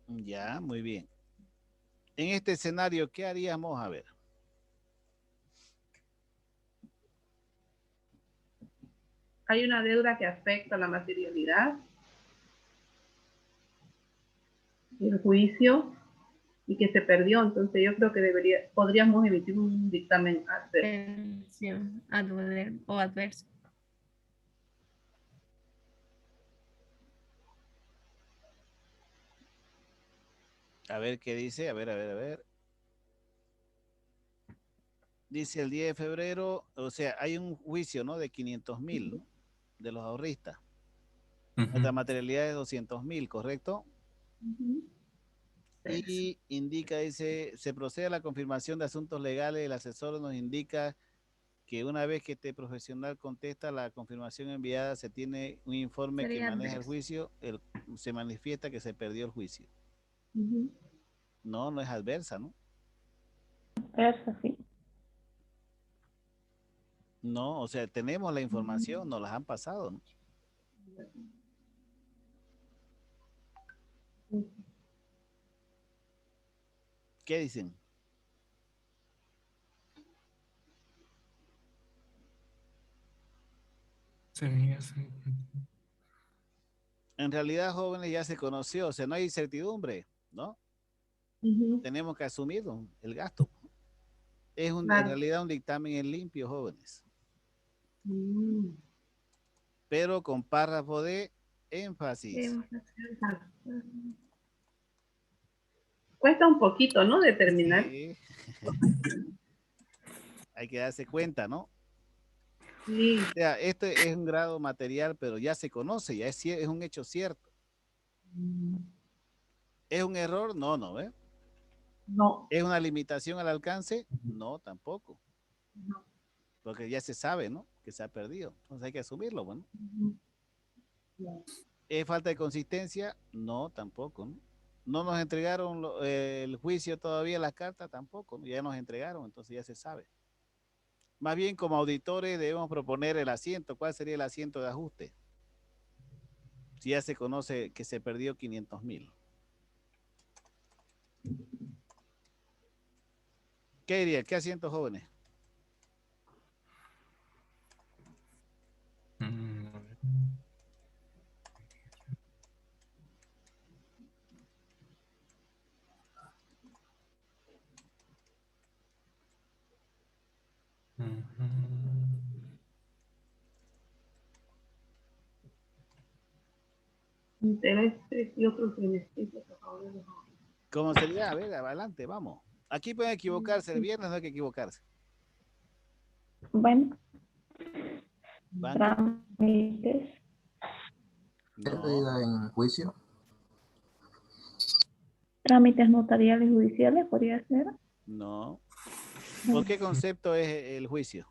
Ya, muy bien. En este escenario, ¿qué haríamos? A ver. Hay una deuda que afecta la materialidad, el juicio y que se perdió. Entonces yo creo que podríamos emitir un dictamen adverso. A ver qué dice. A ver. Dice el 10 de febrero, o sea, hay un juicio, ¿no? De 500.000, ¿no? De los ahorristas. Nuestra materialidad es 200.000, ¿correcto? Y indica, dice, se procede a la confirmación de asuntos legales. El asesor nos indica que una vez que este profesional contesta la confirmación enviada, se tiene un informe que maneja el juicio, se manifiesta que se perdió el juicio. No es adversa, ¿no? Adversa, sí. No, o sea, tenemos la información, nos las han pasado, ¿no? ¿Qué dicen? En realidad, jóvenes, ya se conoció, o sea, no hay incertidumbre, ¿no? Tenemos que asumir el gasto. Es en realidad un dictamen en limpio, jóvenes. Pero con párrafo de énfasis. Cuesta un poquito, ¿no? Determinar. Sí. Hay que darse cuenta, ¿no? Sí. O sea, este es un grado material, pero ya se conoce, ya es un hecho cierto. ¿Es un error? No, ¿eh? No. ¿Es una limitación al alcance? No, tampoco. No. Porque ya se sabe, ¿no? Que se ha perdido. Entonces hay que asumirlo, bueno. ¿Es falta de consistencia? No, tampoco, ¿no? No nos entregaron el juicio todavía, las cartas tampoco, ¿no? Ya nos entregaron, entonces ya se sabe. Más bien como auditores debemos proponer el asiento. ¿Cuál sería el asiento de ajuste? Si ya se conoce que se perdió 500.000. ¿Qué diría? ¿Qué asiento, jóvenes? Intereses y otros beneficios a favor de los jóvenes. ¿Cómo sería? A ver, adelante, vamos. Aquí pueden equivocarse, el viernes no hay que equivocarse. Bueno, ¿Banco? trámites. ¿Es No, medida en juicio? Trámites notariales judiciales, podría ser. no. ¿Por qué concepto es el juicio?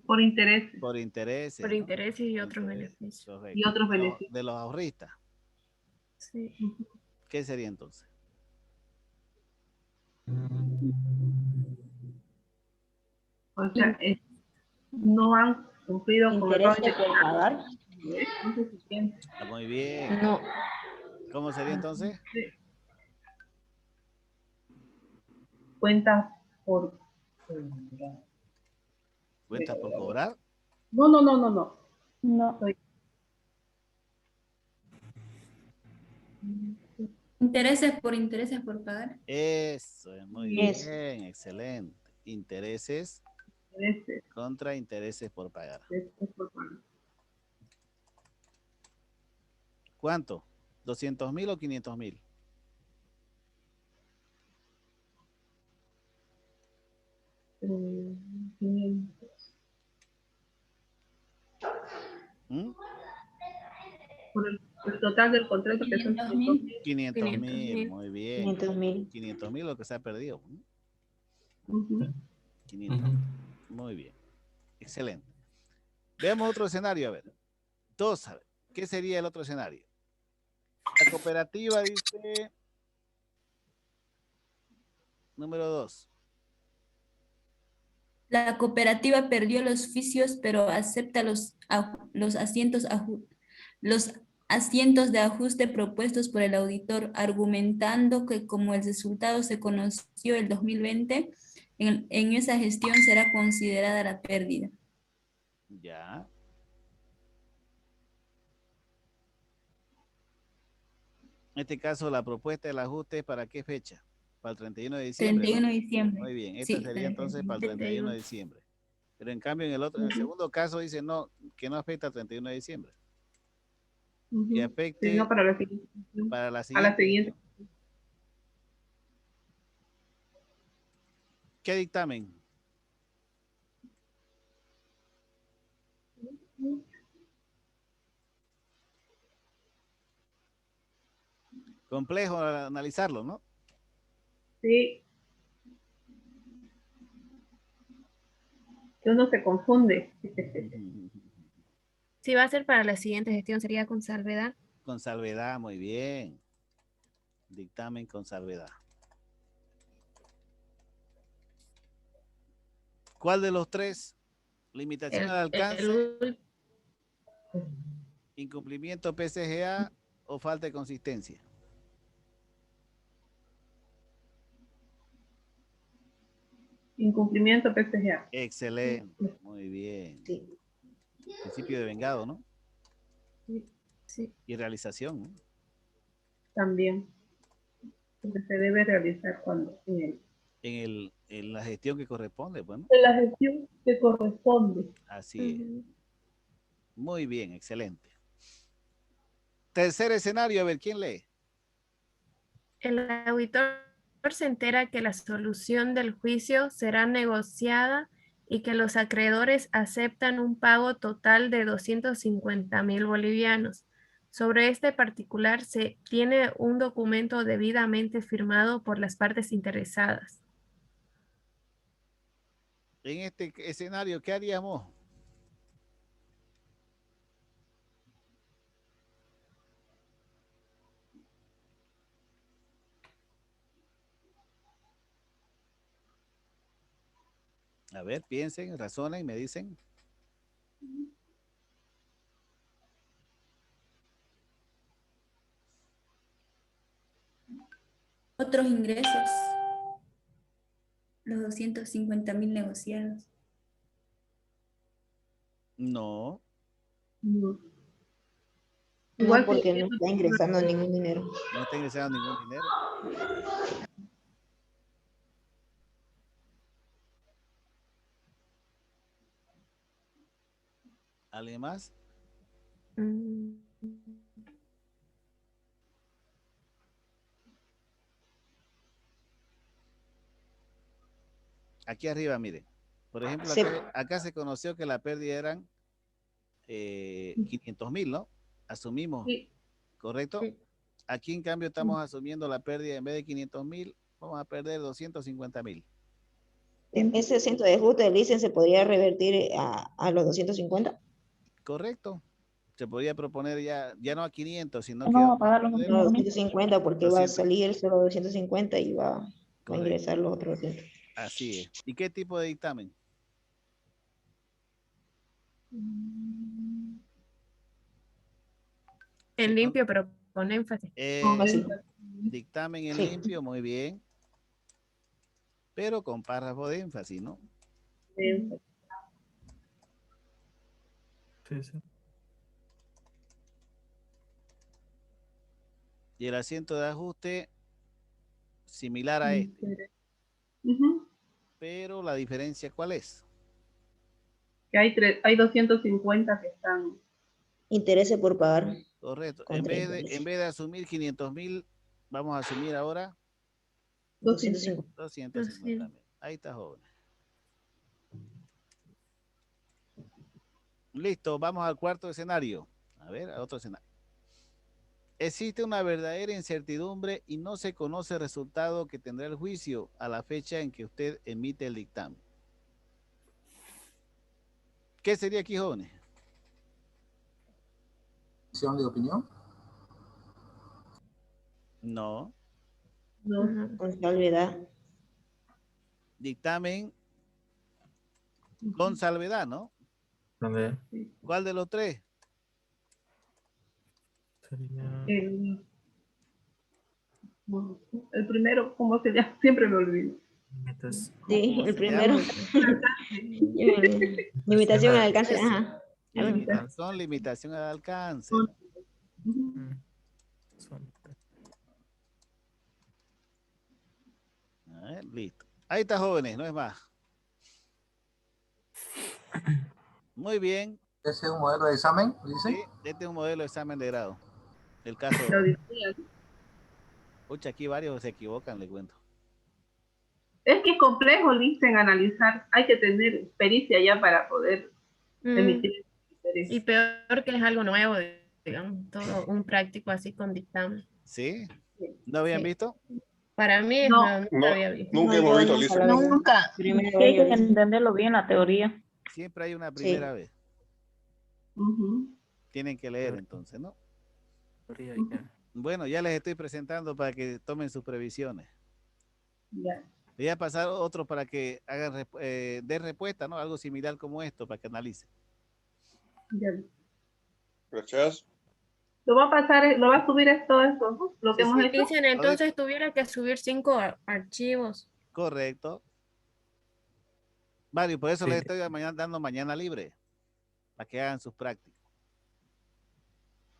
Por intereses Por intereses. Por ¿no? intereses y Por otros intereses, beneficios. correcto. y otros beneficios. De los ahorristas. Sí. ¿Qué sería entonces? O sea, no han cumplido con el ¿Intereses pago por pagar? insuficiente. Muy bien. No. ¿Cómo sería entonces? Cuentas por... ¿Cuentas por cobrar? No, no, no, no, no. No. Intereses por pagar. Eso es muy Eso. bien, excelente. Intereses Intereses contra intereses por pagar. por pagar. ¿Cuánto? ¿200.000 o 500.000? ¿Mm? Por el total del contrato que son 500.000. 500.000, muy bien. 500.000. 500.000 lo que se ha perdido. ¿Mm? Ujú. 500.000. Muy bien. Excelente. Veamos otro escenario, a ver. Todos, a ver. ¿Qué sería el otro escenario? La cooperativa dice... Número 2. La cooperativa perdió los oficios, pero acepta los asientos de ajuste propuestos por el auditor, argumentando que como el resultado se conoció el 2020, en esa gestión será considerada la pérdida. Ya. En este caso, la propuesta del ajuste, ¿para qué fecha? Para el 31 de diciembre. 31 ¿no? de diciembre. Muy bien, esta Sí, sería entonces para el 31 de diciembre. Pero en cambio, en el segundo caso dice no, que no afecta al 31 de diciembre. Que afecte Sí, no para la siguiente. para la A siguiente. la siguiente. ¿Qué dictamen? Complejo analizarlo, ¿no? Sí. Que uno se confunde. Si va a ser para la siguiente gestión, sería con salvedad. Con salvedad, muy bien. Dictamen con salvedad. ¿Cuál de los tres? Limitación al alcance, incumplimiento PCGA o falta de consistencia. Incumplimiento PCGA. Excelente, muy bien. Sí. Principio de vengado, ¿no? Sí. Y realización, ¿no? También. Porque se debe realizar cuando En la gestión que corresponde, bueno. en la gestión que corresponde. Así es. Muy bien, excelente. Tercer escenario, a ver, ¿quién lee? El auditor se entera que la solución del juicio será negociada y que los acreedores aceptan un pago total de 250.000 bolivianos. Sobre este particular se tiene un documento debidamente firmado por las partes interesadas. En este escenario, ¿qué haríamos? A ver, piensen, razonen, me dicen. Otros ingresos. Los 250.000 negociados. No. No. No, Igual porque que no está ingresando ningún dinero. No está ingresando ningún dinero. ¿Alguien más? Aquí arriba, mire. Por ejemplo, Sí. acá se conoció que la pérdida eran 500.000, ¿no? Asumimos, Sí. ¿correcto? Sí. Aquí, en cambio, estamos asumiendo la pérdida, en vez de 500.000, vamos a perder 250.000. Ese asiento de ajuste del ICEN se podría revertir a los 250. Correcto. Se podría proponer ya no a 500, sino que Vamos a pagar los No, 250 porque va a 200. salir solo 250 y va a Correcto. ingresar los otros 200. Así es. ¿Y qué tipo de dictamen? En limpio, pero con énfasis. Dictamen en Sí. limpio, muy bien. Pero con párrafo de énfasis, ¿no? Sí, sí. Y el asiento de ajuste similar a este. Ujú. Pero la diferencia, ¿cuál es? Que hay 250 que están. Intereses por pagar. Correcto. Con En vez 30. de asumir 500.000, vamos a asumir ahora 250. 250.000. Ahí está, joven. Listo, vamos al cuarto escenario. A ver, a otro escenario. Existe una verdadera incertidumbre y no se conoce el resultado que tendrá el juicio a la fecha en que usted emite el dictamen. ¿Qué sería aquí, jóvenes? ¿Acción de opinión? No. No. Con salvedad. Dictamen con salvedad, ¿no? ¿Dónde ¿Cuál de los tres? sería? El primero, ¿cómo se llama? Siempre me olvido. Entonces, Sí, ¿Cómo el se primero. llama? Limitación al alcance. Ese. Ajá. Son limitación al alcance. A ver, listo. Ahí está, jóvenes, no es más. Muy bien. ¿Ese es un modelo de examen? ¿Dice? Sí, este es un modelo de examen de grado. El caso. Pucha, aquí varios se equivocan, le cuento. Es que es complejo, dicen, analizar. Hay que tener pericia ya para poder emitir. Y peor que es algo nuevo, digamos, todo un práctico así con dictamen. ¿Sí? ¿No habían visto? Para mí es No. nuevo, nunca había visto. Nunca hemos visto, Lisa. Nunca. Primera Sí, hay vez que yo vi. entenderlo bien la teoría. Siempre hay una primera vez. Ujú. Tienen que leer entonces, ¿no? Teoría ya. Bueno, ya les estoy presentando para que tomen sus previsiones. Ya. Voy a pasar otro para que hagan den respuesta, ¿no? Algo similar como esto, para que analicen. Ya. Gracias. Lo va a pasar, lo va a subir todo esto, ¿no? Lo que Sí, hemos sí. hecho. Dicen, entonces tuviera que subir 5 archivos. Correcto. Mario, por eso Sí. les estoy dando mañana libre, para que hagan sus prácticas.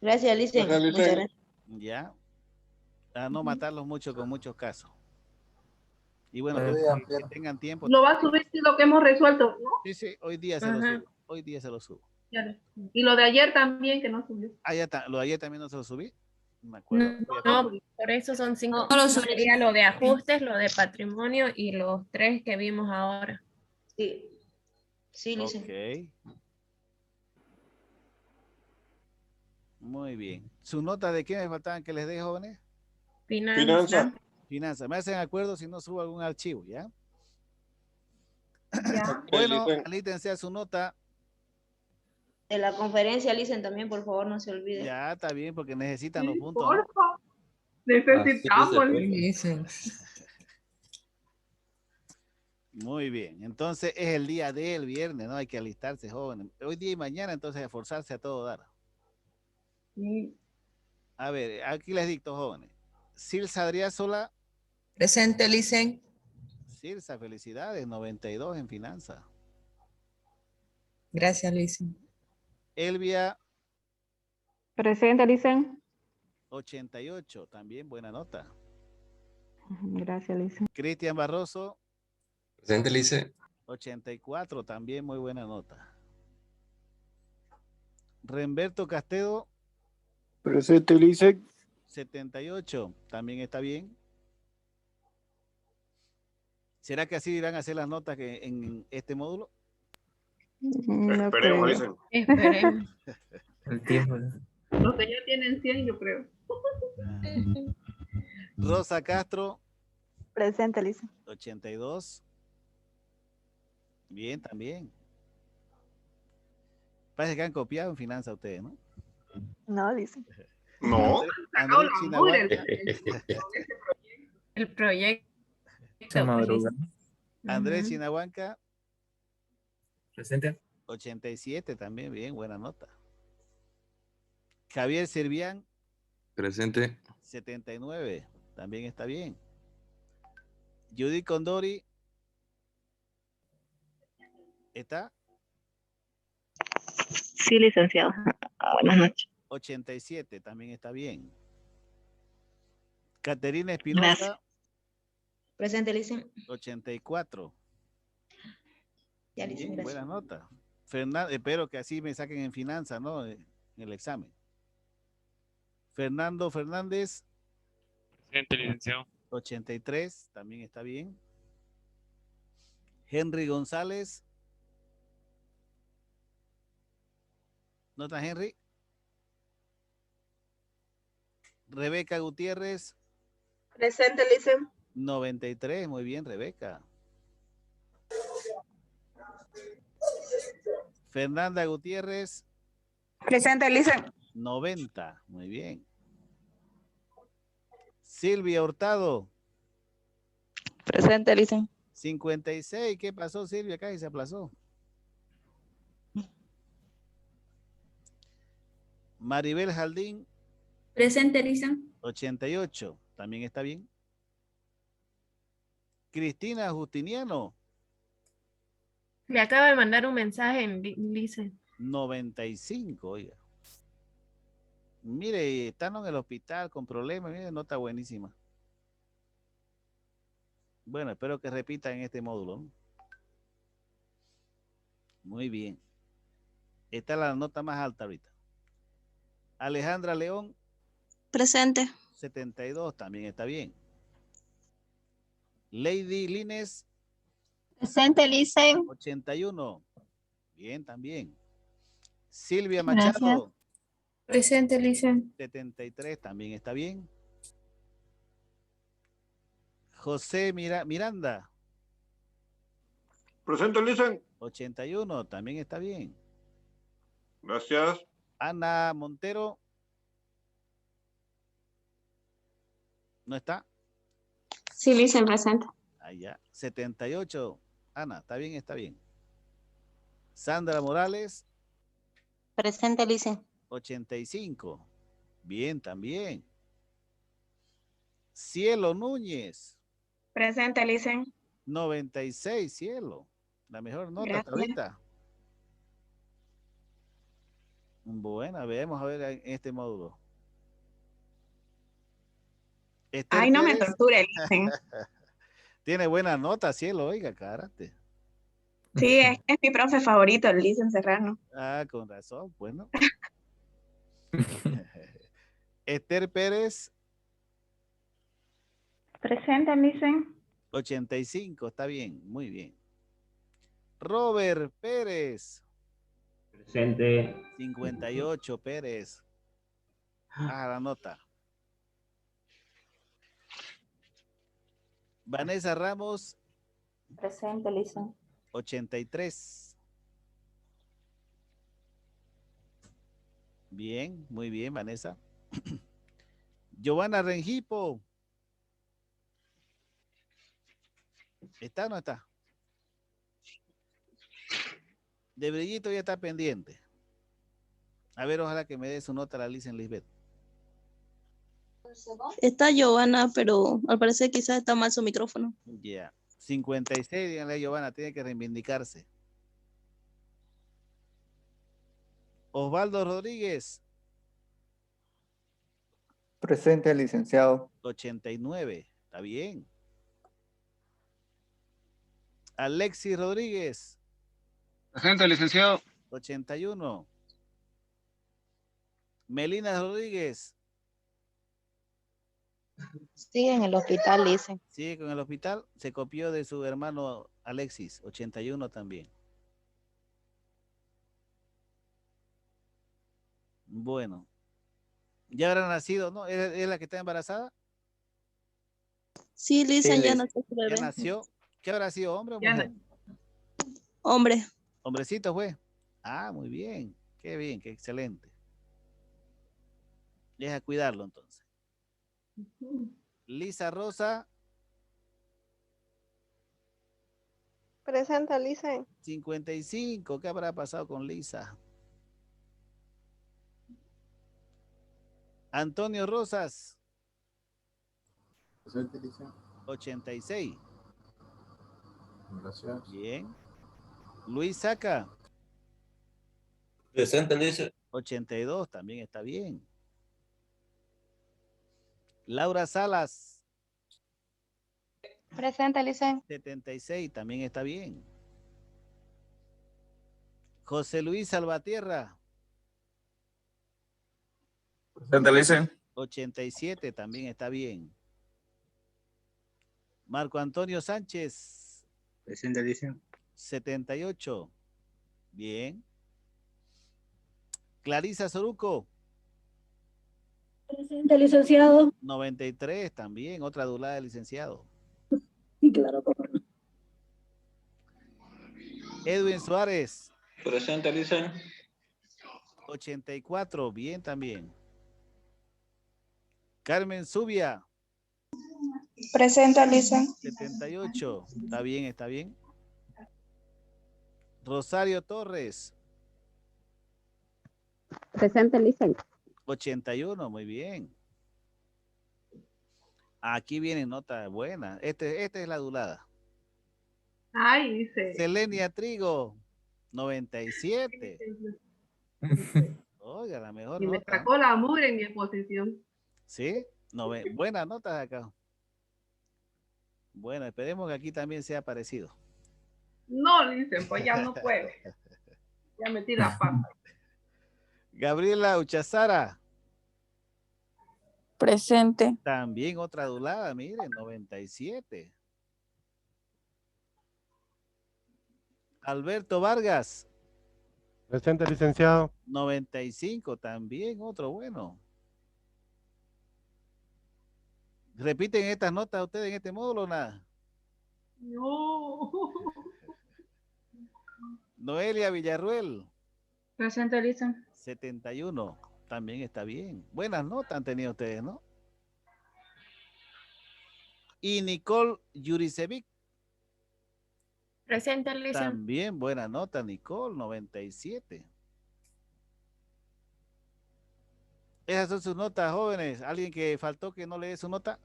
Gracias, Alicia. Gracias, Muchas Alicia. gracias. Ya. A no matarlos mucho con muchos casos. Y bueno, Buenos que días, Piero. tengan tiempo. Lo va a subir sí, lo que hemos resuelto, ¿no? Sí, sí, hoy día se lo Ajá. subo. Hoy día se lo subo. Ya. Y lo de ayer también, que no subió. Ah, ya está. Lo de ayer también no se lo subí. No me acuerdo. No, por eso son 5. No lo subí. Sería lo de ajustes, lo de patrimonio y los 3 que vimos ahora. Sí. Sí, Alicia. Ok. Muy bien. ¿Su nota de qué me faltaban que les dé, jóvenes? Finanza. Finanzas. Me hacen acuerdo si no subo algún archivo, ¿ya? Ya. Bueno, Lisa. alítense a su nota. De la conferencia, Alicia, también, por favor, no se olvide. Ya, está bien, porque necesitan los puntos, ¿no? Porfa. Necesitamos. Muy bien. Entonces es el día del viernes, ¿no? Hay que alistarse, jóvenes. Hoy día y mañana, entonces, esforzarse a todo dar. A ver, aquí les dicto, jóvenes. Silsa Adriázola. Presente, Licen. Silsa, felicidades, 92 en finanzas. Gracias, Licen. Elvia. Presente, Licen. 88, también buena nota. Gracias, Licen. Cristian Barroso. Presente, Lice. 84, también muy buena nota. Remberto Castedo. Presente, Lice. 78, también está bien. ¿Será que así irán a hacer las notas que en este módulo? No Esperemos, creo. dicen. Esperemos. El tiempo. Los que ya tienen 100, yo creo. Rosa Castro. Presente, Licen. 82. Bien, también. Parece que han copiado en finanzas ustedes, ¿no? No, Licen. No. Andrés Chinahuanca. El proyecto. Se madruga. Andrés Chinahuanca. Presente. 87 también, bien, buena nota. Javier Servián. Presente. 79, también está bien. Judy Condori. ¿Está? Sí, licenciado. Buenas noches. 87, también está bien. Caterina Espinosa. Gracias. Presente, Licen. 84. Ya, Licen, Bien, gracias. buena nota. Espero que así me saquen en finanzas, ¿no? En el examen. Fernando Fernández. Presente, licenciado. 83, también está bien. Henry González. ¿No está Henry? Rebeca Gutiérrez. Presente, Licen. 93, muy bien, Rebeca. Fernanda Gutiérrez. Presente, Licen. 90, muy bien. Silvia Hurtado. Presente, Licen. 56, ¿qué pasó, Silvia? Acá y se aplazó. Maribel Jaldín. Presente, Licen. 88, también está bien. Cristina Justiniano. Le acaba de mandar un mensaje en Licen. 95, oiga. Mire, están en el hospital con problemas, mire, nota buenísima. Bueno, espero que repitan en este módulo, ¿no? Muy bien. Esta es la nota más alta ahorita. Alejandra León. Presente. 72, también está bien. Lady Lines. Presente, Licen. 81. Bien, también. Silvia Machado. Presente, Licen. 73, también está bien. José Miranda. Presente, Licen. 81, también está bien. Gracias. Ana Montero. ¿No está? Sí, Licen, presente. Allá. 78. Ana, está bien, está bien. Sandra Morales. Presente, Licen. 85. Bien, también. Cielo Núñez. Presente, Licen. 96, Cielo. La mejor nota hasta Gracias. ahorita. Bueno, veamos a ver en este módulo. Esther Ay, no me Pérez. torture, Licen. Tiene buena nota, Cielo, oiga, karate. Sí, es mi profe favorito, el Licen Serrano. Ah, con razón, bueno. Esther Pérez. Presente, Licen. 85, está bien, muy bien. Robert Pérez. Presente. 58, Pérez. Ah, la nota. Vanessa Ramos. Presente, Licen. 83. Bien, muy bien, Vanessa. Giovanna Rengipo. ¿Está o no está? De Brillito ya está pendiente. A ver, ojalá que me dé su nota la Lisa en Lisbeth. Está Giovanna, pero al parecer quizás está mal su micrófono. Ya. 56, díganle a Giovanna, tiene que reivindicarse. Osvaldo Rodríguez. Presente, licenciado. 89, está bien. Alexis Rodríguez. Presente, licenciado. 81. Melina Rodríguez. Sí, en el hospital, dicen. Sigue con el hospital. Se copió de su hermano Alexis, 81 también. Bueno. Ya habrá nacido, ¿no? ¿Es la que está embarazada? Sí, dicen ya nació su Ya bebé. nació. ¿Qué habrá sido, hombre o Ya mujer? Hombre. Hombrecito fue. Ah, muy bien. Qué excelente. Deja cuidarlo entonces. Lisa Rosa. Presente, Lisa. 55. ¿Qué habrá pasado con Lisa? Antonio Rosas. Presente, Lisa. 86. Gracias. Bien. Luis Saca. Presente, Lisa. 82. También está bien. Laura Salas. Presente, Lisa. 76. También está bien. José Luis Salvatierra. Presente, Lisa. 87. También está bien. Marco Antonio Sánchez. Presente, Lisa. 78. Bien. Clarisa Soruco. Presente, licenciado. 93 también, otra adulada de licenciado. Sí, claro. Edwin Suárez. Presente, Lisa. 84, bien también. Carmen Zubia. Presente, Lisa. 78, está bien, está bien. Rosario Torres. Presente, Lisa. 81, muy bien. Aquí vienen notas buenas. Este es la adulada. Ay, dice. Selenia Trigo, 97. Oiga, la mejor Y me nota. sacó la mugre en mi exposición. ¿Sí? Buenas notas acá. Bueno, esperemos que aquí también sea parecido. No, dicen, pues ya no puede. Ya metí la pata. Gabriela Uchazara. Presente. También otra adulada, miren, 97. Alberto Vargas. Presente, licenciado. 95, también otro bueno. ¿Repiten estas notas ustedes en este módulo o nada? No. Noelia Villarruel. Presente, Lisa. 71, también está bien. Buenas notas han tenido ustedes, ¿no? Y Nicole Yurisevic. Presente, Lisa. También buena nota, Nicole, 97. Esas son sus notas, jóvenes. ¿Alguien que faltó que no le dé su nota?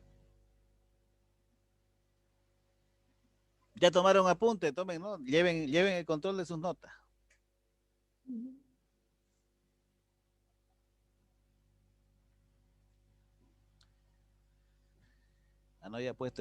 Ya tomaron apunte, tomen, ¿no? Lleven el control de sus notas. Ah, no había puesto